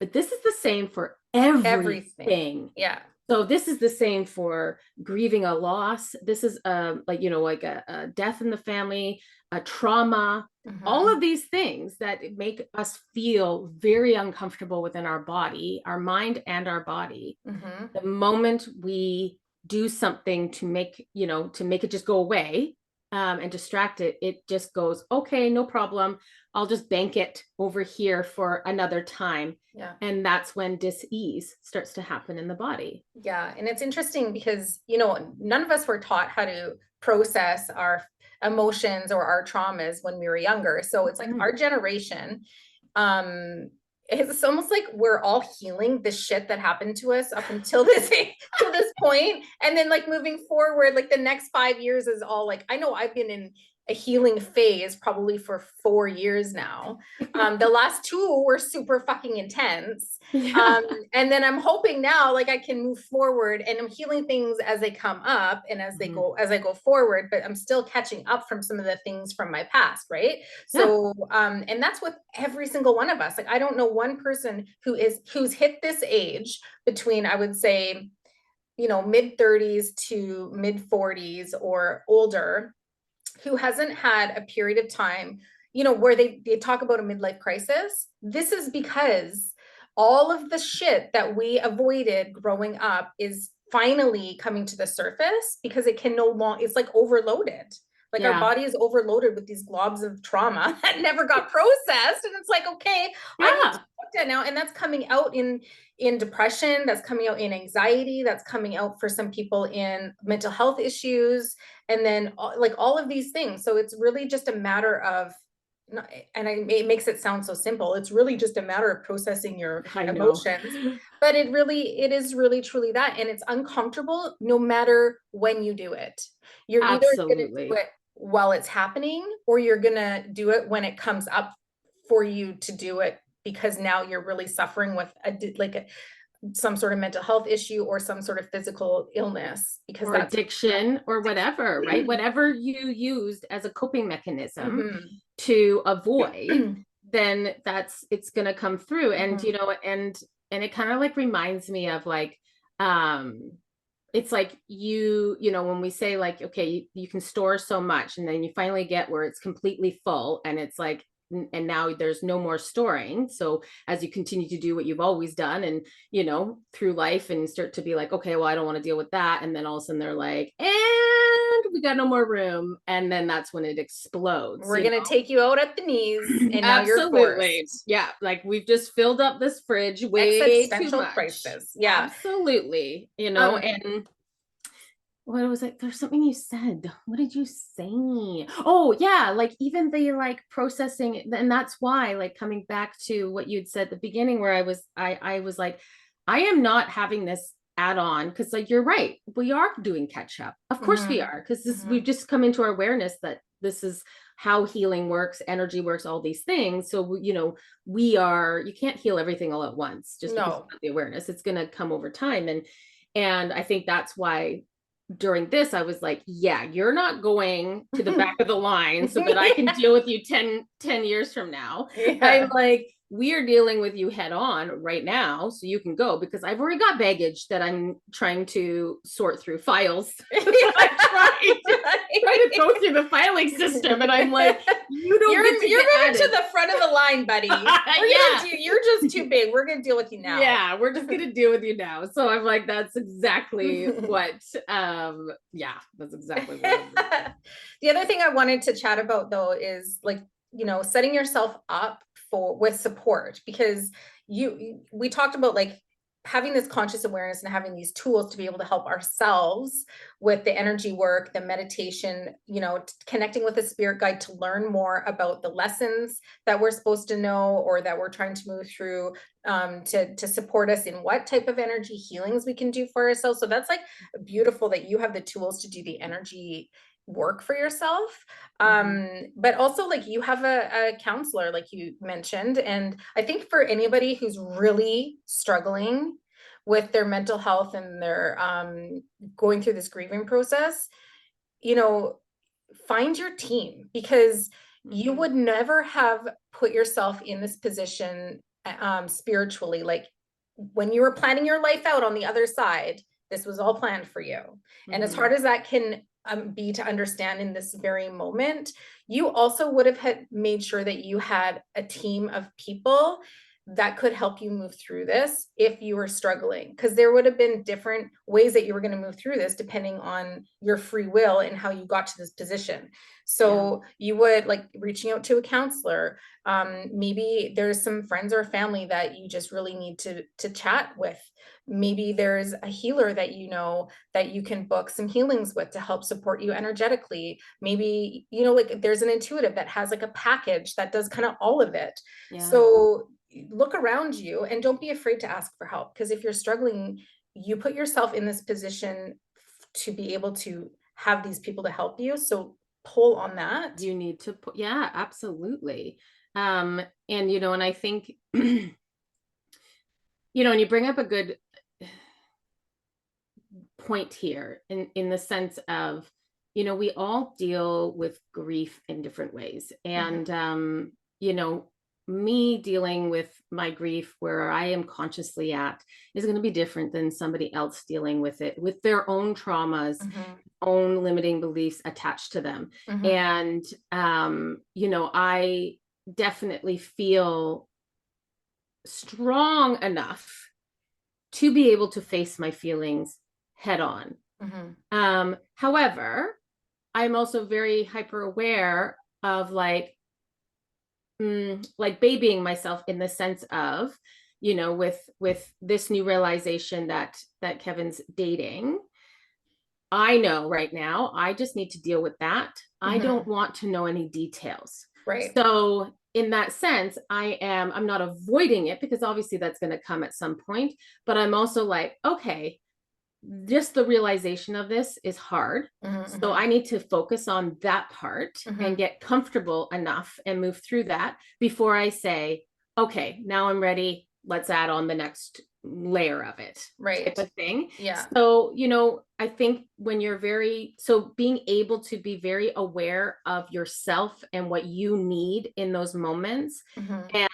but this is the same for everything. Yeah. So this is the same for grieving a loss. This is like a death in the family, a trauma, all of these things that make us feel very uncomfortable within our body, our mind and our body. The moment we do something to make it just go away, and distract it, it just goes, okay, no problem. I'll just bank it over here for another time. Yeah. And that's when dis-ease starts to happen in the body. Yeah. And it's interesting because, none of us were taught how to process our emotions or our traumas when we were younger. So it's like our generation, it's almost like we're all healing the shit that happened to us up until this point. And then like moving forward, like the next 5 years is all like, I know I've been in a healing phase probably for 4 years now. The last 2 were super fucking intense. And then I'm hoping now, like I can move forward and I'm healing things as they come up and as I go forward, but I'm still catching up from some of the things from my past. Right. So, and that's with every single one of us. Like, I don't know one person who's hit this age between, I would say, mid 30s to mid 40s or older, who hasn't had a period of time, where they talk about a midlife crisis. This is because all of the shit that we avoided growing up is finally coming to the surface because it can no longer, it's like overloaded. Like our Yeah. body is overloaded with these globs of trauma that never got processed. And it's like, okay, I need to Yeah. look at now. And that's coming out in depression, that's coming out in anxiety, that's coming out for some people in mental health issues, and then like all of these things. So it's really just a matter of, and it makes it sound so simple. It's really just a matter of processing your I know. emotions, but it is really truly that. And it's uncomfortable no matter when you do it. You're either going to do Absolutely. it while it's happening, or you're going to do it when it comes up for you to do it, because now you're really suffering with some sort of mental health issue or some sort of physical illness, because Or that's addiction or whatever, right? Whatever you used as a coping mechanism Mhm. to avoid, then it's going to come through. And, Mhm. and it kind of like reminds me of like, um, it's like when we say like, okay, you can store so much, and then you finally get where it's completely full, and it's like, and now there's no more storing. So as you continue to do what you've always done, and through life, and start to be like, okay, well, I don't want to deal with that, and then all of a sudden they're like, and we got no more room, and then that's when it explodes. We're going to take you out at the knees, and now you're Absolutely. forced. Yeah, like we've just filled up this fridge way too Existential much. crisis. Yeah. Absolutely. Um, And what was it? There's something you said. What did you say? Oh, yeah, like even the like processing, and that's why, like, coming back to what you'd said at the beginning, where I was like, I am not having this add on, because like you're right, we are doing catch up. Of course we mhm. are, because we've Mhm. just come into our awareness that this is how healing works, energy works, all these things. So you can't heal everything all at once just because No. of the awareness. It's going to come over time. And I think that's why during this, I was like, yeah, you're not going to the back of the line so that I can Yeah. deal with you 10 years from now. I'm Yeah. like, we are dealing with you head on right now, so you can go, because I've already got baggage that I'm trying to sort through, files. I'm trying to go through the filing system, and I'm like, you don't get to You're get moving added. to the front of the line, buddy. Yeah. You're just too big. We're gonna deal with you now. Yeah, we're just gonna deal with you now. So I'm like, that's exactly what yeah, that's exactly what I'm doing. The other thing I wanted to chat about though is like, setting yourself up for with support, because we talked about like having this conscious awareness and having these tools to be able to help ourselves with the energy work, the meditation, connecting with a spirit guide to learn more about the lessons that we're supposed to know or that we're trying to move through, to support us in what type of energy healings we can do for ourselves. So that's like beautiful that you have the tools to do the energy work for yourself. Mhm. But also like you have a counselor, like you mentioned. And I think for anybody who's really struggling with their mental health and they're going through this grieving process, you know, find your team, because you Mhm. would never have put yourself in this position spiritually. Like when you were planning your life out on the other side, this was all planned for you. And as Mhm. hard as that can be to understand in this very moment, you also would have had made sure that you had a team of people that could help you move through this if you were struggling, because there would have been different ways that you were going to move through this depending on your free will and how you got to this position. Yeah. So you would like reaching out to a counselor. Maybe there's some friends or family that you just really need to chat with. Maybe there's a healer that that you can book some healings with to help support you energetically. Maybe like there's an intuitive that has like a package that does kind of all of it. Yeah. So look around you and don't be afraid to ask for help, because if you're struggling, you put yourself in this position to be able to have these people to help you. So pull on that. You need to put, yeah, absolutely. And and I think and you bring up a good point here, in the sense of, we all deal with grief in different ways. Mhm. And you know me dealing with my grief where I am consciously at is going to be different than somebody else dealing with it with their own traumas, Mhm. own limiting beliefs attached to them. Mhm. And I definitely feel strong enough to be able to face my feelings head on. Mhm. However, I'm also very hyper aware of like babying myself in the sense of, with this new realization that Kevin's dating. I know right now I just need to deal with that. I don't want to know any details. Right. So in that sense, I'm not avoiding it, because obviously that's going to come at some point, but I'm also like, okay, just the realization of this is hard. So I need to focus on that part and get comfortable enough and move through that before I say, okay, now I'm ready. Let's add on the next layer of it, Right. type of thing. Yeah. So, I think when so being able to be very aware of yourself and what you need in those moments.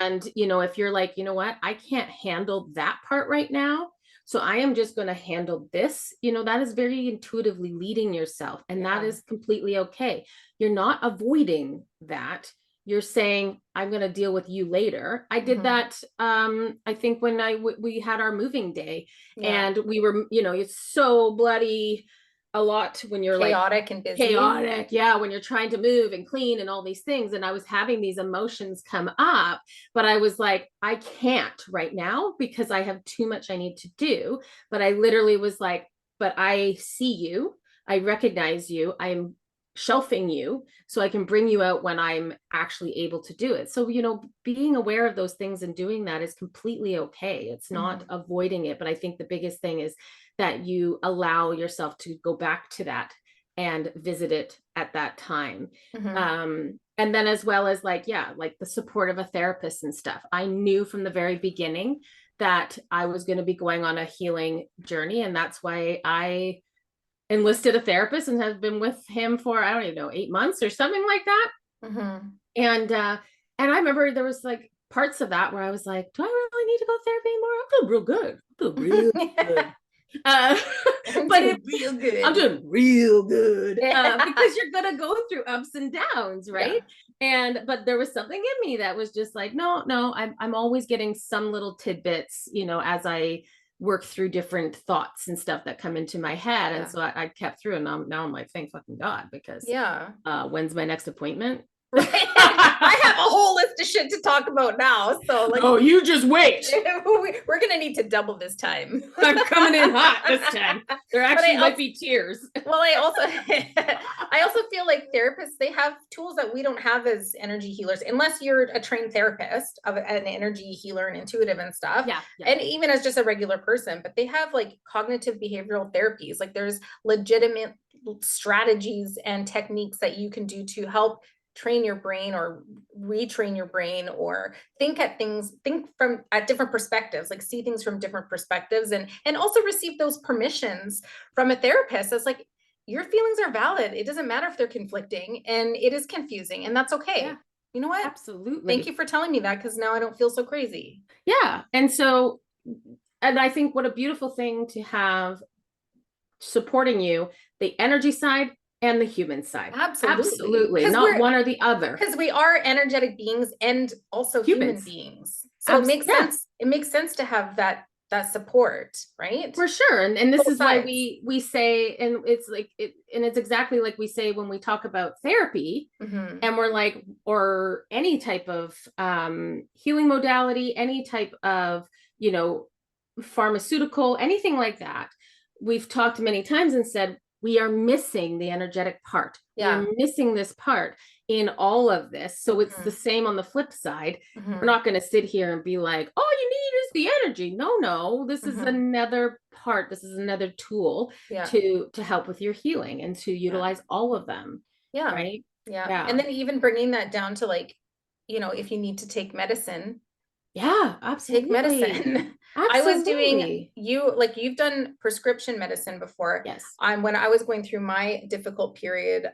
And, if you're like, you know what, I can't handle that part right now, so I am just going to handle this. That is very intuitively leading yourself. And that is completely okay. You're not avoiding that. You're saying, I'm going to deal with you later. I did that. I think when we had our moving day, and we were, it's so bloody a lot when you're chaotic and busy. Chaotic. Yeah. When you're trying to move and clean and all these things. And I was having these emotions come up, but I was like, I can't right now because I have too much I need to do. But I literally was like, but I see you. I recognize you. I'm shelving you so I can bring you out when I'm actually able to do it. So, being aware of those things and doing that is completely okay. It's not avoiding it. But I think the biggest thing is that you allow yourself to go back to that and visit it at that time. And then as well as like the support of a therapist and stuff. I knew from the very beginning that I was going to be going on a healing journey. And that's why I enlisted a therapist and have been with him for, I don't even know, 8 months or something like that. And I remember there was like parts of that where I was like, do I really need to go to therapy anymore? I'm doing real good. I'm doing real good. I'm doing real good because you're gonna go through ups and downs, right? But there was something in me that was just like, no, I'm always getting some little tidbits, as I work through different thoughts and stuff that come into my head. And so I kept through, and now I'm like, thank fucking God, because when's my next appointment? Right. I have a whole list of shit to talk about now. So like, oh, you just wait. We're gonna need to double this time. I'm coming in hot this time. There actually might be tears. Well, I also feel like therapists, they have tools that we don't have as energy healers, unless you're a trained therapist of an energy healer and intuitive and stuff. And even as just a regular person, but they have like cognitive behavioral therapies. Like there's legitimate strategies and techniques that you can do to help train your brain or retrain your brain, or think at different perspectives, like see things from different perspectives, and also receive those permissions from a therapist. It's like, your feelings are valid. It doesn't matter if they're conflicting, and it is confusing, and that's okay. You know what? Absolutely. Thank you for telling me that, because now I don't feel so crazy. Yeah. And I think what a beautiful thing to have supporting you, the energy side and the human side. Absolutely. Not one or the other. Because we are energetic beings and also human beings. So it makes sense. It makes sense to have that support, right? For sure. And this is why we say, and it's like and it's exactly like we say when we talk about therapy, and we're like, or any type of healing modality, any type of, pharmaceutical, anything like that. We've talked many times and said, we are missing the energetic part. We're missing this part in all of this. So it's the same on the flip side. We're not going to sit here and be like, all you need is the energy. No, this is another part. This is another tool to help with your healing and to utilize all of them. Right. And then even bringing that down to like, if you need to take medicine. Absolutely. Take medicine. Absolutely. I was doing you've done prescription medicine before. Yes. When I was going through my difficult period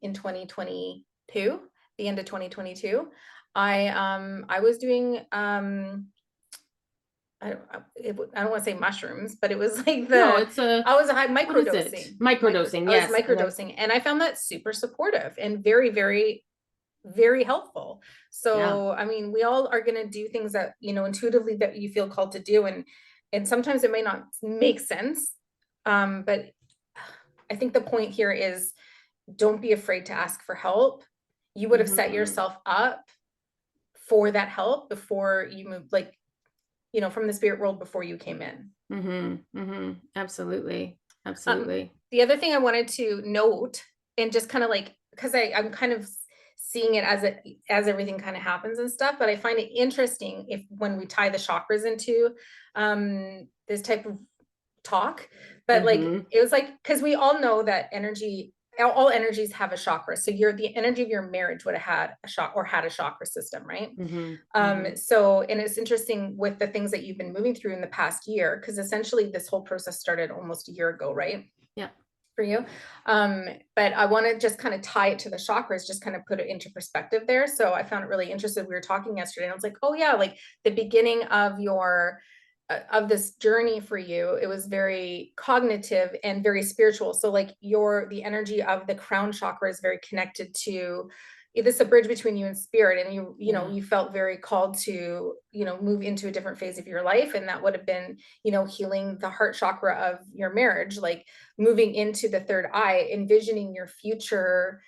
in 2022, the end of 2022, I was doing I don't want to say mushrooms, but it was like I was microdosing. Microdosing, yes. I was microdosing, and I found that super supportive and very, very, very helpful. So I mean, we all are going to do things that intuitively that you feel called to do, and sometimes it may not make sense, but I think the point here is don't be afraid to ask for help. You would have set Mhm. yourself up for that help before you moved, like, from the spirit world before you came in. Mhm. Mhm. Absolutely. Um, Absolutely. the other thing I wanted to note, and just kind of like, because I'm kind of seeing it as everything kind of happens and stuff, but I find it interesting if when we tie the chakras into this type of talk, but like Mhm. it was like, because we all know that energy, all energies have a chakra. So the energy of your marriage would have had a chakra, or had a chakra system, right? Mhm. Mhm. So, and it's interesting with the things that you've been moving through in the past year, because essentially this whole process started almost a year ago, right? Yeah. For you. But I want to just kind of tie it to the chakras, just kind of put it into perspective there. So I found it really interesting. We were talking yesterday and I was like, oh yeah, like the beginning of your of this journey for you, it was very cognitive and very spiritual. So like the energy of the crown chakra is very connected to this, a bridge between you and spirit, and Yeah. you felt very called to move into a different phase of your life, and that would have been healing the heart chakra of your marriage, like moving into the third eye, envisioning your future.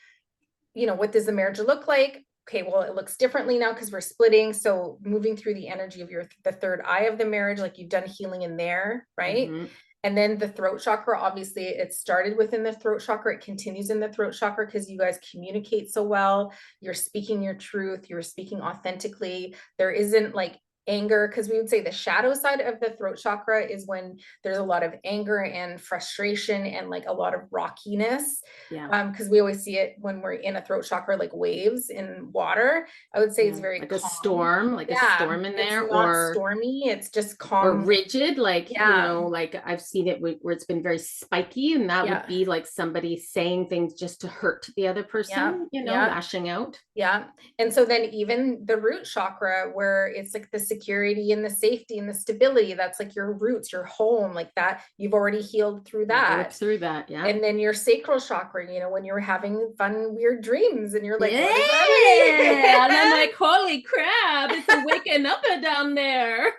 What does the marriage look like? Okay, well, it looks differently now because we're splitting. So moving through the energy of the third eye of the marriage, like you've done healing in there, right? Mhm. And then the throat chakra, obviously, it started within the throat chakra. It continues in the throat chakra because you guys communicate so well. You're speaking your truth. You're speaking authentically. There isn't like anger, because we would say the shadow side of the throat chakra is when there's a lot of anger and frustration and like a lot of rockiness, Yeah. because we always see it when we're in a throat chakra, like waves in water. I would say it's Yeah. very Like a calm. storm, like a Yeah, storm in it's there, not stormy, it's just or calm. rigid, like, Yeah, like I've seen it where it's been very spiky, and that would yeah, be like somebody saying things just to hurt the other yeah, person, yeah. lashing out. Yeah. And so then even the root chakra, where it's like the security and the safety and the stability, that's like your roots, your home, like that. You've already healed through I've worked that. through that. Yeah. And then your sacral chakra, when you're having fun, weird dreams and you're like, what does that Yeah. And I'm mean? like, holy crap, it's a waking up down there.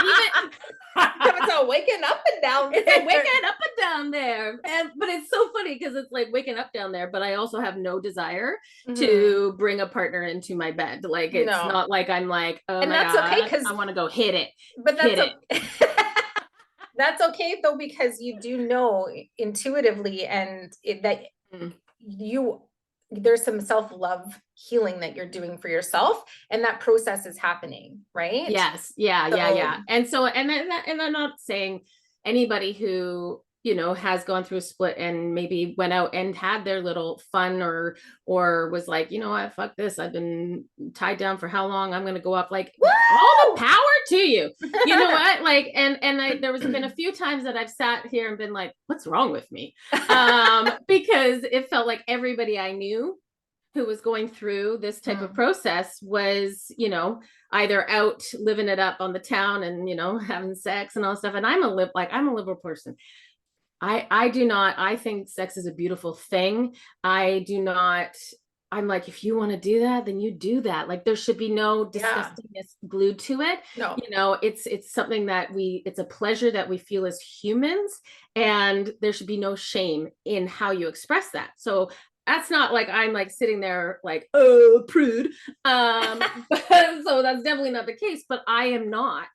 Even It's all waking up and down it's a there. waking up and down there. But it's so funny because it's like waking up down there, but I also have no desire Mhm. to bring a partner into my bed. Like, it's No. not like I'm like, oh And my that's okay God, I because, want to go hit it. but Hit that's it. okay. That's okay though, because you do know intuitively that Mm. you there's some self-love healing that you're doing for yourself, and that process is happening, right? Yes. Yeah. Yeah. So Yeah. And so, and I'm not saying anybody who, has gone through a split and maybe went out and had their little fun, or was like, what, fuck this. I've been tied down for how long? I'm going to go up, like, all the woo. power to you. You know what? Like, there was been a few times that I've sat here and been like, what's wrong with me? Because it felt like everybody I knew who was going through this type of Hmm. process was, either out living it up on the town and, having sex and all stuff. And I'm a liberal person. I do not, I think sex is a beautiful thing. I do not, I'm like, if you want to do that, then you do that. Like, there should be no Yeah. disgustingness glued to it. No. It's something that it's a pleasure that we feel as humans, and there should be no shame in how you express that. So that's not like I'm like sitting there like, oh, prude. So that's definitely not the case, but I am not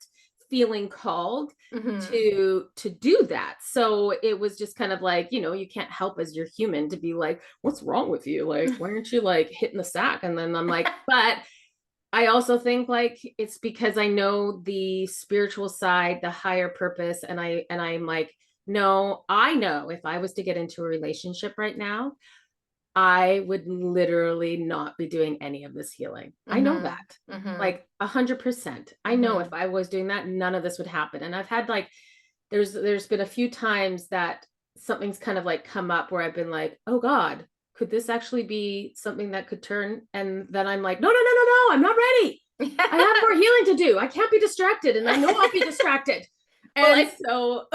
feeling called Hmm. to do that. So it was just kind of like, you can't help as you're human to be like, what's wrong with you? Like, why aren't you like hitting the sack? And then I'm like, but I also think like it's because I know the spiritual side, the higher purpose, and I'm like, no, I know if I was to get into a relationship right now, I would literally not be doing any of this healing. I know Hmm. that. Hmm. Like 100%. I know if Hmm. I was doing that, none of this would happen. And I've had like, there's been a few times that something's kind of like come up where I've been like, oh God, could this actually be something that could turn? And then I'm like, no, no, no, no, no, I'm not ready. I have more healing to do. I can't be distracted. And I know I'll be distracted. Well, And so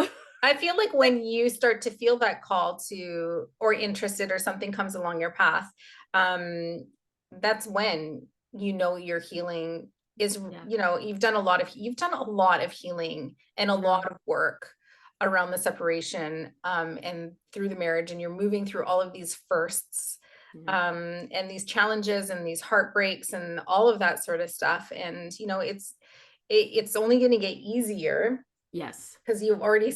I feel like when you start to feel that call to, or interested, or something comes along your path, um, that's when your healing is, yeah, you've done a lot of healing and a yeah. lot of work. around the separation, and through the marriage, and you're moving through all of these firsts, and these challenges and these heartbreaks and all of that sort of stuff. And, you know, it's only going to get easier Yes. because you've already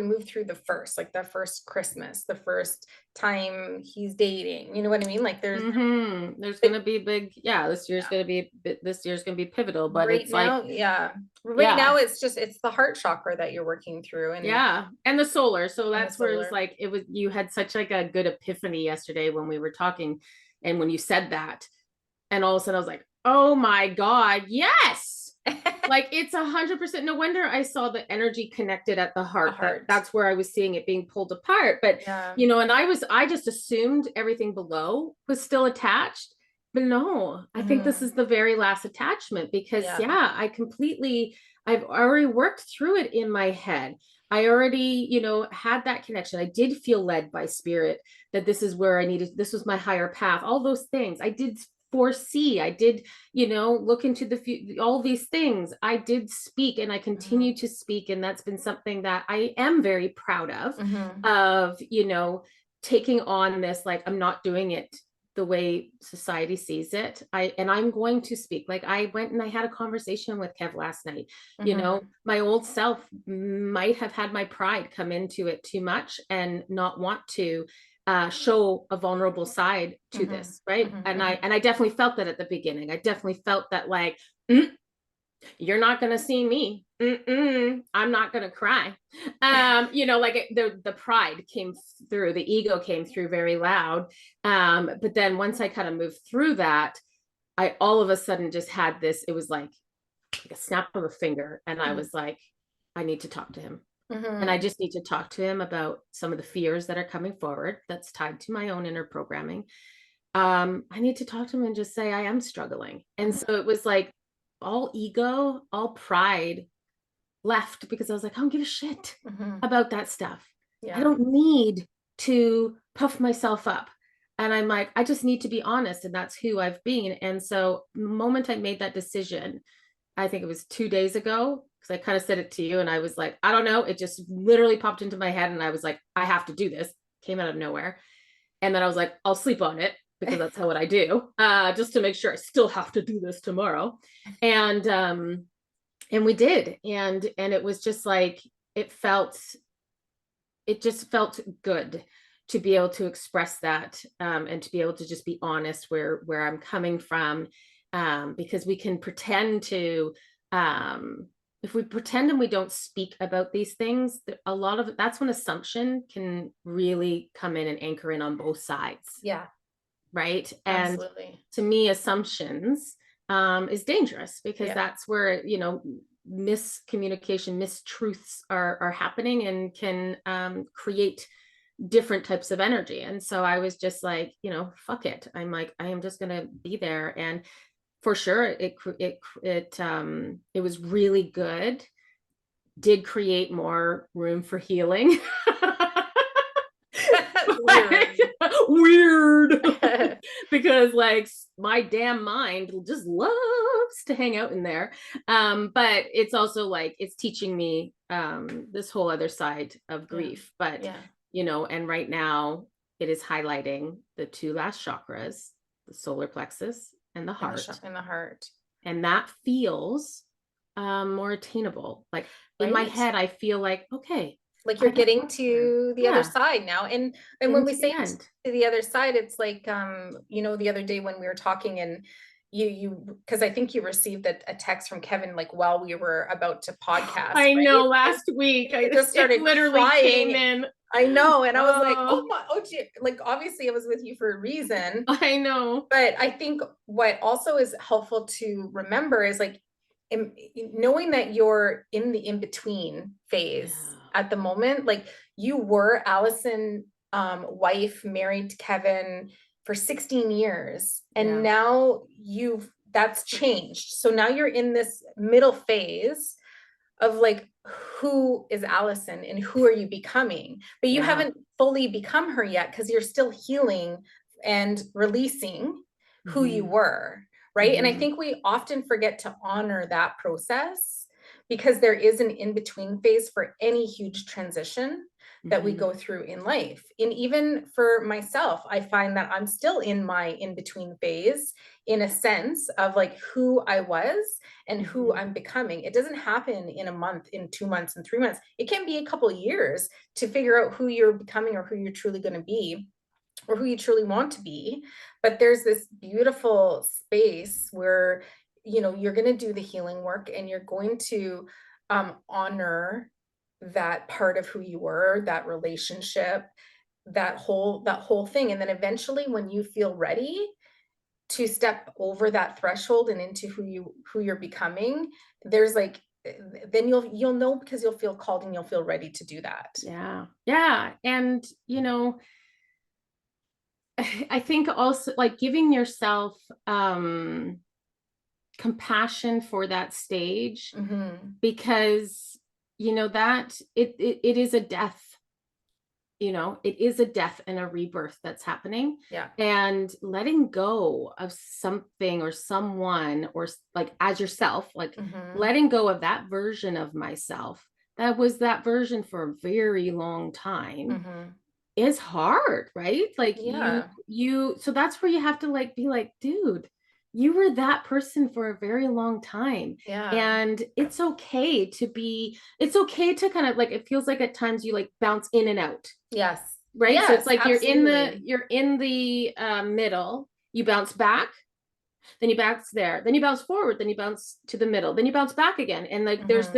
moved through the first, like the first Christmas, the first time he's dating, you know what I mean? Like There's gonna be big, yeah, this year's gonna be pivotal, but right it's like, now, yeah. Right yeah, now it's the heart chakra that you're working through, yeah, and the solar. So and the that's where it was solar. like, you had such like a good epiphany yesterday when we were talking, and when you said that, and all of a sudden I was like, oh my God, yes. Like it's 100%. No wonder I saw the energy connected at the heart. That's where I was seeing it being pulled apart. But Yeah. you know, and I just assumed everything below was still attached. But no, I think this is the very last attachment because yeah, I've already worked through it in my head. I already, you know, had that connection. I did feel led by spirit that this is where I needed, this was my higher path, all those things. I did foresee, I did, you know, look into the future, all these things. I did speak and I continue to speak. And that's been something that I am very proud of, you know, taking on this, like, I'm not doing it the way society sees it. I'm going to speak. Like I went and I had a conversation with Kev last night. You know, my old self might have had my pride come into it too much and not want to show a vulnerable side to this, right? And I definitely felt that at the beginning. I definitely felt that like, you're not gonna see me. I'm not gonna cry. You know, like the pride came through, the ego came through very loud. But then once I kind of moved through that, I all of a sudden just had this. It was like a snap of a finger, and I was like, I need to talk to him. And I just need to talk to him about some of the fears that are coming forward that's tied to my own inner programming. I need to talk to him and just say, I am struggling. And so it was like all ego, all pride left because I was like, I don't give a shit about that stuff. I don't need to puff myself up. And I'm like, I just need to be honest. And that's who I've been. And so the moment I made that decision, I think it was 2 days ago, because I kind of said it to you and I was like, I don't know. It just literally popped into my head and I was like, I have to do this. Came out of nowhere. And then I was like, I'll sleep on it because that's what I do, just to make sure I still have to do this tomorrow. And we did. And it was just like, it just felt good to be able to express that, and to be able to just be honest where I'm coming from. Because we can pretend to, if we pretend and we don't speak about these things, a lot of that's when assumption can really come in and anchor in on both sides. Yeah. Right. Absolutely. And to me, assumptions is dangerous because that's where, you know, miscommunication, mistruths are happening and can create different types of energy. And so I was just like, you know, fuck it. I'm like, I am just gonna be there. And for sure, it was really good. Did create more room for healing. Weird. Because like my damn mind just loves to hang out in there. But it's also like it's teaching me this whole other side of grief. But you know, and right now it is highlighting the two last chakras, the solar plexus and the heart. And that feels more attainable. Like in my head, I feel like, okay, like you're getting to the other side now. And when we say to the other side, it's like, you know, the other day when we were talking and you because I think you received a text from Kevin like while we were about to podcast. I know, last week I just started literally crying. Came in. I know, and I was like, oh my, oh gee. Like obviously it was with you for a reason. I know, but I think what also is helpful to remember is like knowing that you're in the in-between phase at the moment. Like you were Allison, wife, married to Kevin for 16 years. And now that's changed. So now you're in this middle phase of like, who is Allison and who are you becoming? But you haven't fully become her yet because you're still healing and releasing who you were. Right. And I think we often forget to honor that process because there is an in-between phase for any huge transition that we go through in life. And even for myself, I find that I'm still in my in-between phase, in a sense of like who I was and who I'm becoming. It doesn't happen in a month, in 2 months, in 3 months. It can be a couple of years to figure out who you're becoming or who you're truly going to be, or who you truly want to be. But there's this beautiful space where, you know, you're going to do the healing work and you're going to honor that part of who you were, that relationship, that whole thing. And then eventually when you feel ready to step over that threshold and into who you're becoming, there's like, then you'll know, because you'll feel called and you'll feel ready to do that. Yeah. And, you know, I think also like giving yourself compassion for that stage, because you know that it is a death, you know, it is a death and a rebirth that's happening. Yeah. And letting go of something or someone, or like as yourself, like letting go of that version of myself that was that version for a very long time is hard, right? Like you so that's where you have to like be like, dude, you were that person for a very long time. And it's okay to kind of like, it feels like at times you like bounce in and out. Right. So it's like absolutely. you're in the middle, you bounce back, then you bounce there, then you bounce forward, then you bounce to the middle, then you bounce back again. And like there's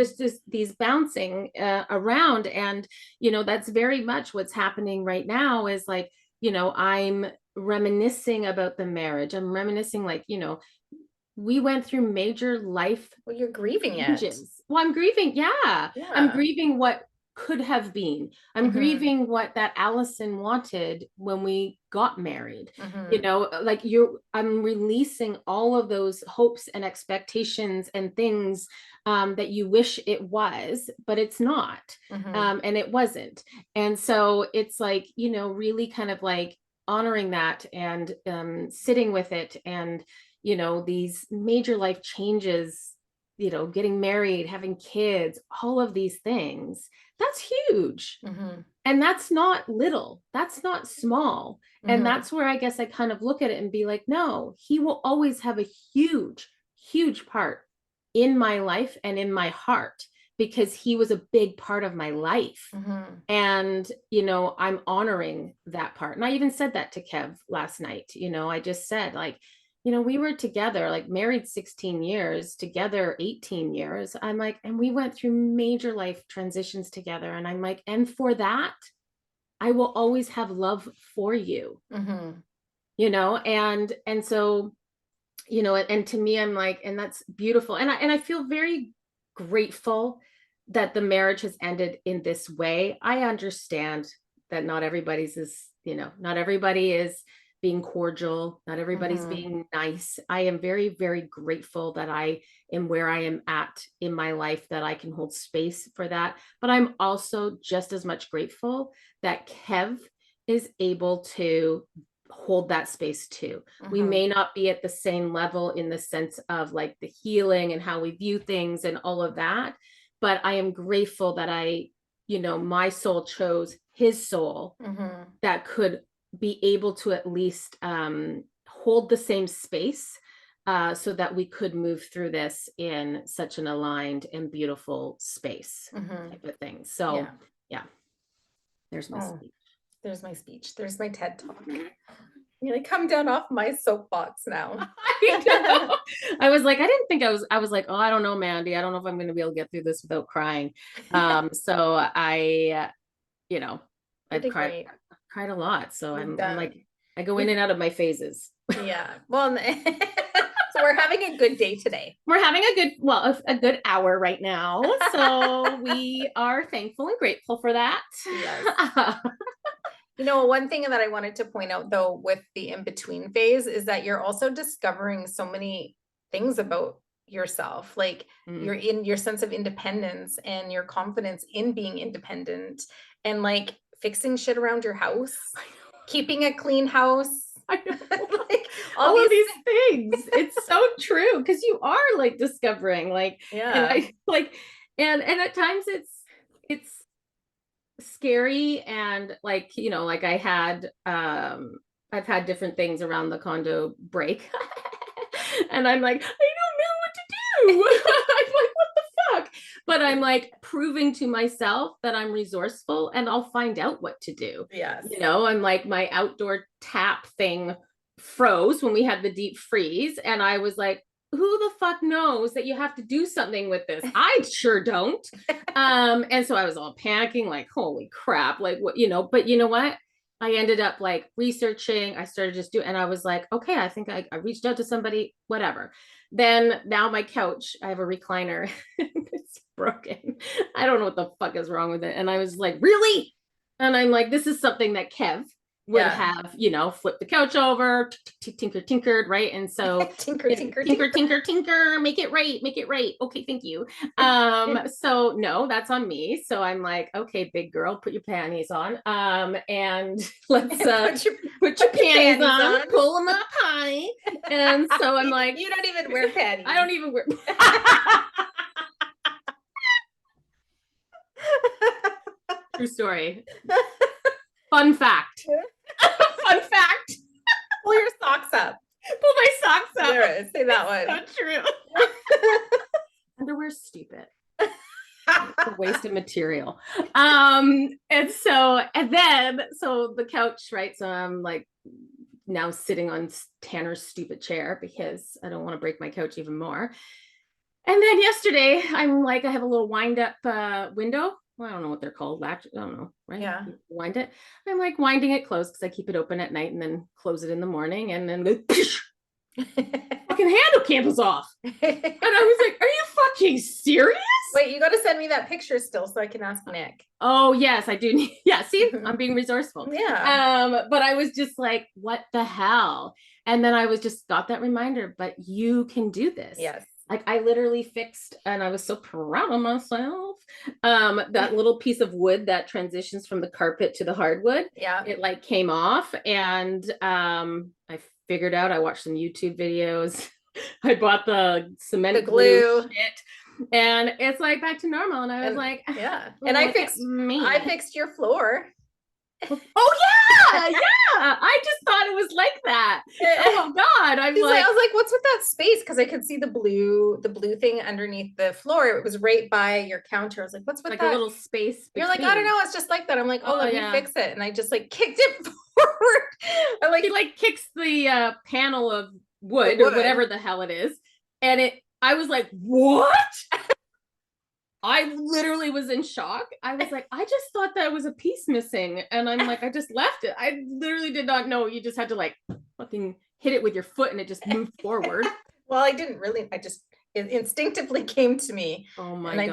these bouncing around. And you know, that's very much what's happening right now, is like, you know, I'm reminiscing about the marriage. I'm reminiscing, like, you know, we went through major life you're grieving changes. it. Well, I'm grieving. I'm grieving what could have been. I'm grieving what that Allison wanted when we got married. You know, like I'm releasing all of those hopes and expectations and things that you wish it was, but it's not. And it wasn't. And so it's like, you know, really kind of like honoring that and sitting with it. And, you know, these major life changes, you know, getting married, having kids, all of these things, that's huge. And that's not little, that's not small. And that's where I guess I kind of look at it and be like, no, he will always have a huge, huge part in my life and in my heart, because he was a big part of my life. And, you know, I'm honoring that part. And I even said that to Kev last night. You know, I just said, like, you know, we were together, like married 16 years, together 18 years. I'm like, and we went through major life transitions together. And I'm like, and for that, I will always have love for you, you know? And so, you know, and to me, I'm like, and that's beautiful. And I feel very grateful that the marriage has ended in this way. I understand that not everybody's is, you know, not everybody is being cordial, not everybody's being nice. I am very, very grateful that I am where I am at in my life, that I can hold space for that. But I'm also just as much grateful that Kev is able to hold that space too. We may not be at the same level in the sense of like the healing and how we view things and all of that, but I am grateful that I, you know, my soul chose his soul that could be able to at least hold the same space so that we could move through this in such an aligned and beautiful space type of thing. So yeah, there's my speech. There's my speech. There's my TED Talk. I'm gonna come down off my soapbox now. I was like, I was like, oh, I don't know, Mandy. I don't know if I'm going to be able to get through this without crying. So I, you know, I've cried a lot. So I'm like, I go in and out of my phases. Yeah. Well, so we're having a good day today. We're having a good hour right now. So we are thankful and grateful for that. Yes. You know, one thing that I wanted to point out though, with the in-between phase, is that you're also discovering so many things about yourself, like your sense of independence and your confidence in being independent, and like fixing shit around your house, keeping a clean house. I know. Like all of these things. It's so true, because you are like discovering, like, and I like, And at times it's scary, and like, you know, like I've had different things around the condo break. And I'm like, I don't know what to do. I'm like, what the fuck? But I'm like proving to myself that I'm resourceful and I'll find out what to do. Yes. You know, I'm like, my outdoor tap thing froze when we had the deep freeze. And I was like, who the fuck knows that you have to do something with this? I sure don't. And so I was all panicking, like, holy crap, like what, you know, but you know what? I ended up like researching. I started just doing, and I was like, okay, I think I reached out to somebody, whatever. Then now my couch, I have a recliner. It's broken. I don't know what the fuck is wrong with it. And I was like, really? And I'm like, this is something that Kev would have, you know, flipped the couch over, tinkered, right? And so tinker, make it right. Okay, thank you. So no, that's on me. So I'm like, okay, big girl, put your panties on. And let's put your panties on, pull them up high. And so I'm like, you don't even wear panties. I don't even wear. True story. Fun fact. Fun fact. Pull your socks up. Pull my socks up. There, say that one. So true. Underwear's stupid. It's a waste of material. And then the couch, right? So I'm like now sitting on Tanner's stupid chair because I don't want to break my couch even more. And then yesterday, I'm like, I have a little wind up window. Well, I don't know what they're called. I don't know, right? Yeah. Wind it. I'm like winding it closed because I keep it open at night and then close it in the morning. And then the fucking handle cancels off. And I was like, are you fucking serious? Wait, you got to send me that picture still so I can ask Nick. Oh, yes, I do. Yeah, see, I'm being resourceful. Yeah. But I was just like, what the hell? And then I was just got that reminder, but you can do this. Yes. Like I literally fixed, and I was so proud of myself, that little piece of wood that transitions from the carpet to the hardwood. Yeah. It like came off, and I figured out, I watched some YouTube videos. I bought the cement glue shit, and it's like back to normal. And I was like, yeah. And I fixed your floor. Oh yeah, yeah. I just thought it was like that. Oh God, I was like, what's with that space? Because I could see the blue thing underneath the floor. It was right by your counter. I was like, what's with like that? A little space. You're like, I don't know. It's just like that. I'm like, let me fix it. And I just like kicked it forward. I like he like kicks the panel of wood or whatever the hell it is, and I was like, what? I literally was in shock. I was like, I just thought that was a piece missing. And I'm like, I just left it. I literally did not know. You just had to like fucking hit it with your foot and it just moved forward. Well, I didn't really. It instinctively came to me. Oh my God. And I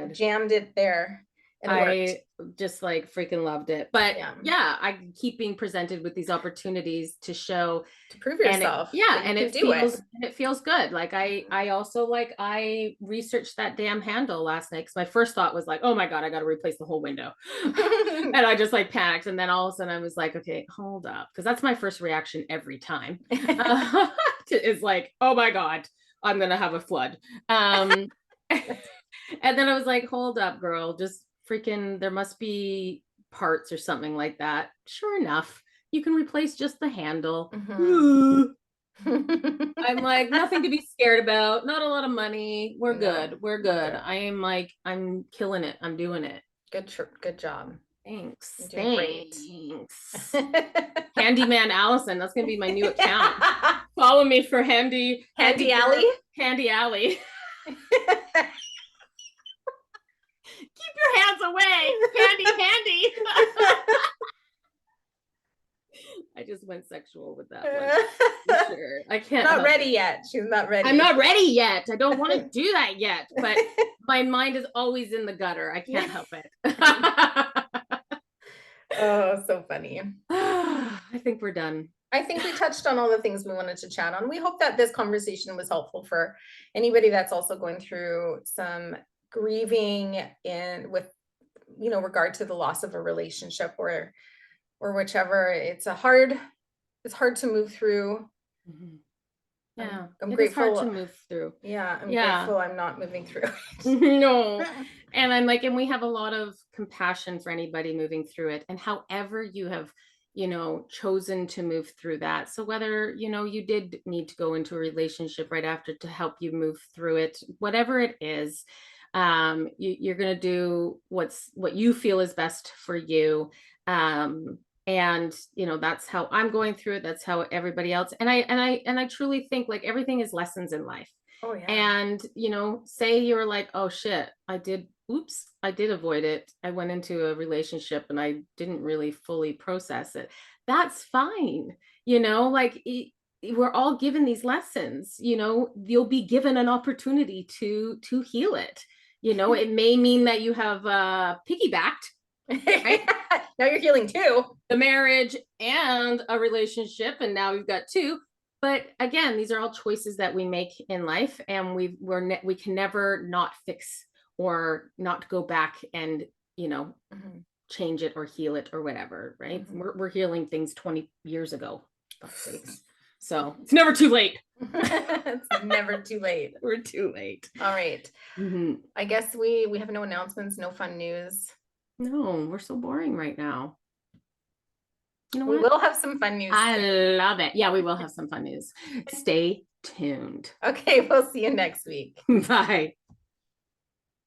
just jammed it there. And I just like freaking loved it. But yeah, I keep being presented with these opportunities to show, to prove yourself. And it feels good. Like I also like I researched that damn handle last night because my first thought was like, oh my God, I got to replace the whole window. And I just like panicked. And then all of a sudden I was like, okay, hold up. Because that's my first reaction every time. Is like, oh my God, I'm going to have a flood. And then I was like, hold up, girl, just freaking, there must be parts or something like that. Sure enough, you can replace just the handle. I'm like, nothing to be scared about, not a lot of money, we're good. I am like, I'm killing it, I'm doing it. Good job. Thanks. Great. Handyman Allison, that's gonna be my new account. Follow me for Handy Alley. Keep your hands away. Handy. I just went sexual with that one. Sure. I can't. Not ready yet. She's not ready. I'm not ready yet. I don't want to do that yet. But my mind is always in the gutter. I can't help it. Oh, so funny. I think we're done. I think we touched on all the things we wanted to chat on. We hope that this conversation was helpful for anybody that's also going through some grieving with regard to the loss of a relationship or whichever. It's hard to move through. Yeah. I'm It is hard to grateful. move through. Yeah, I'm Yeah. grateful I'm not moving through it. No. And I'm like, and we have a lot of compassion for anybody moving through it. And however you have, chosen to move through that. So whether, you did need to go into a relationship right after to help you move through it, whatever it is, you're going to do what you feel is best for you. And that's how I'm going through it. That's how everybody else. And I truly think like everything is lessons in life. Oh yeah. And say you're like, oh shit, I did avoid it. I went into a relationship and I didn't really fully process it. That's fine. Like we're all given these lessons. You'll be given an opportunity to heal it. It may mean that you have piggybacked, right? Now you're healing too. The marriage and a relationship, and now we've got two. But again, these are all choices that we make in life, and we can never not fix or not go back and change it or heal it or whatever, right? We're healing things 20 years ago, for fuck's sakes. So it's never too late. It's never too late. We're too late. All right. I guess we have no announcements, no fun news. No, we're so boring right now. We will have some fun news. I love it. Yeah, we will have some fun news. Stay tuned. Okay, we'll see you next week. Bye.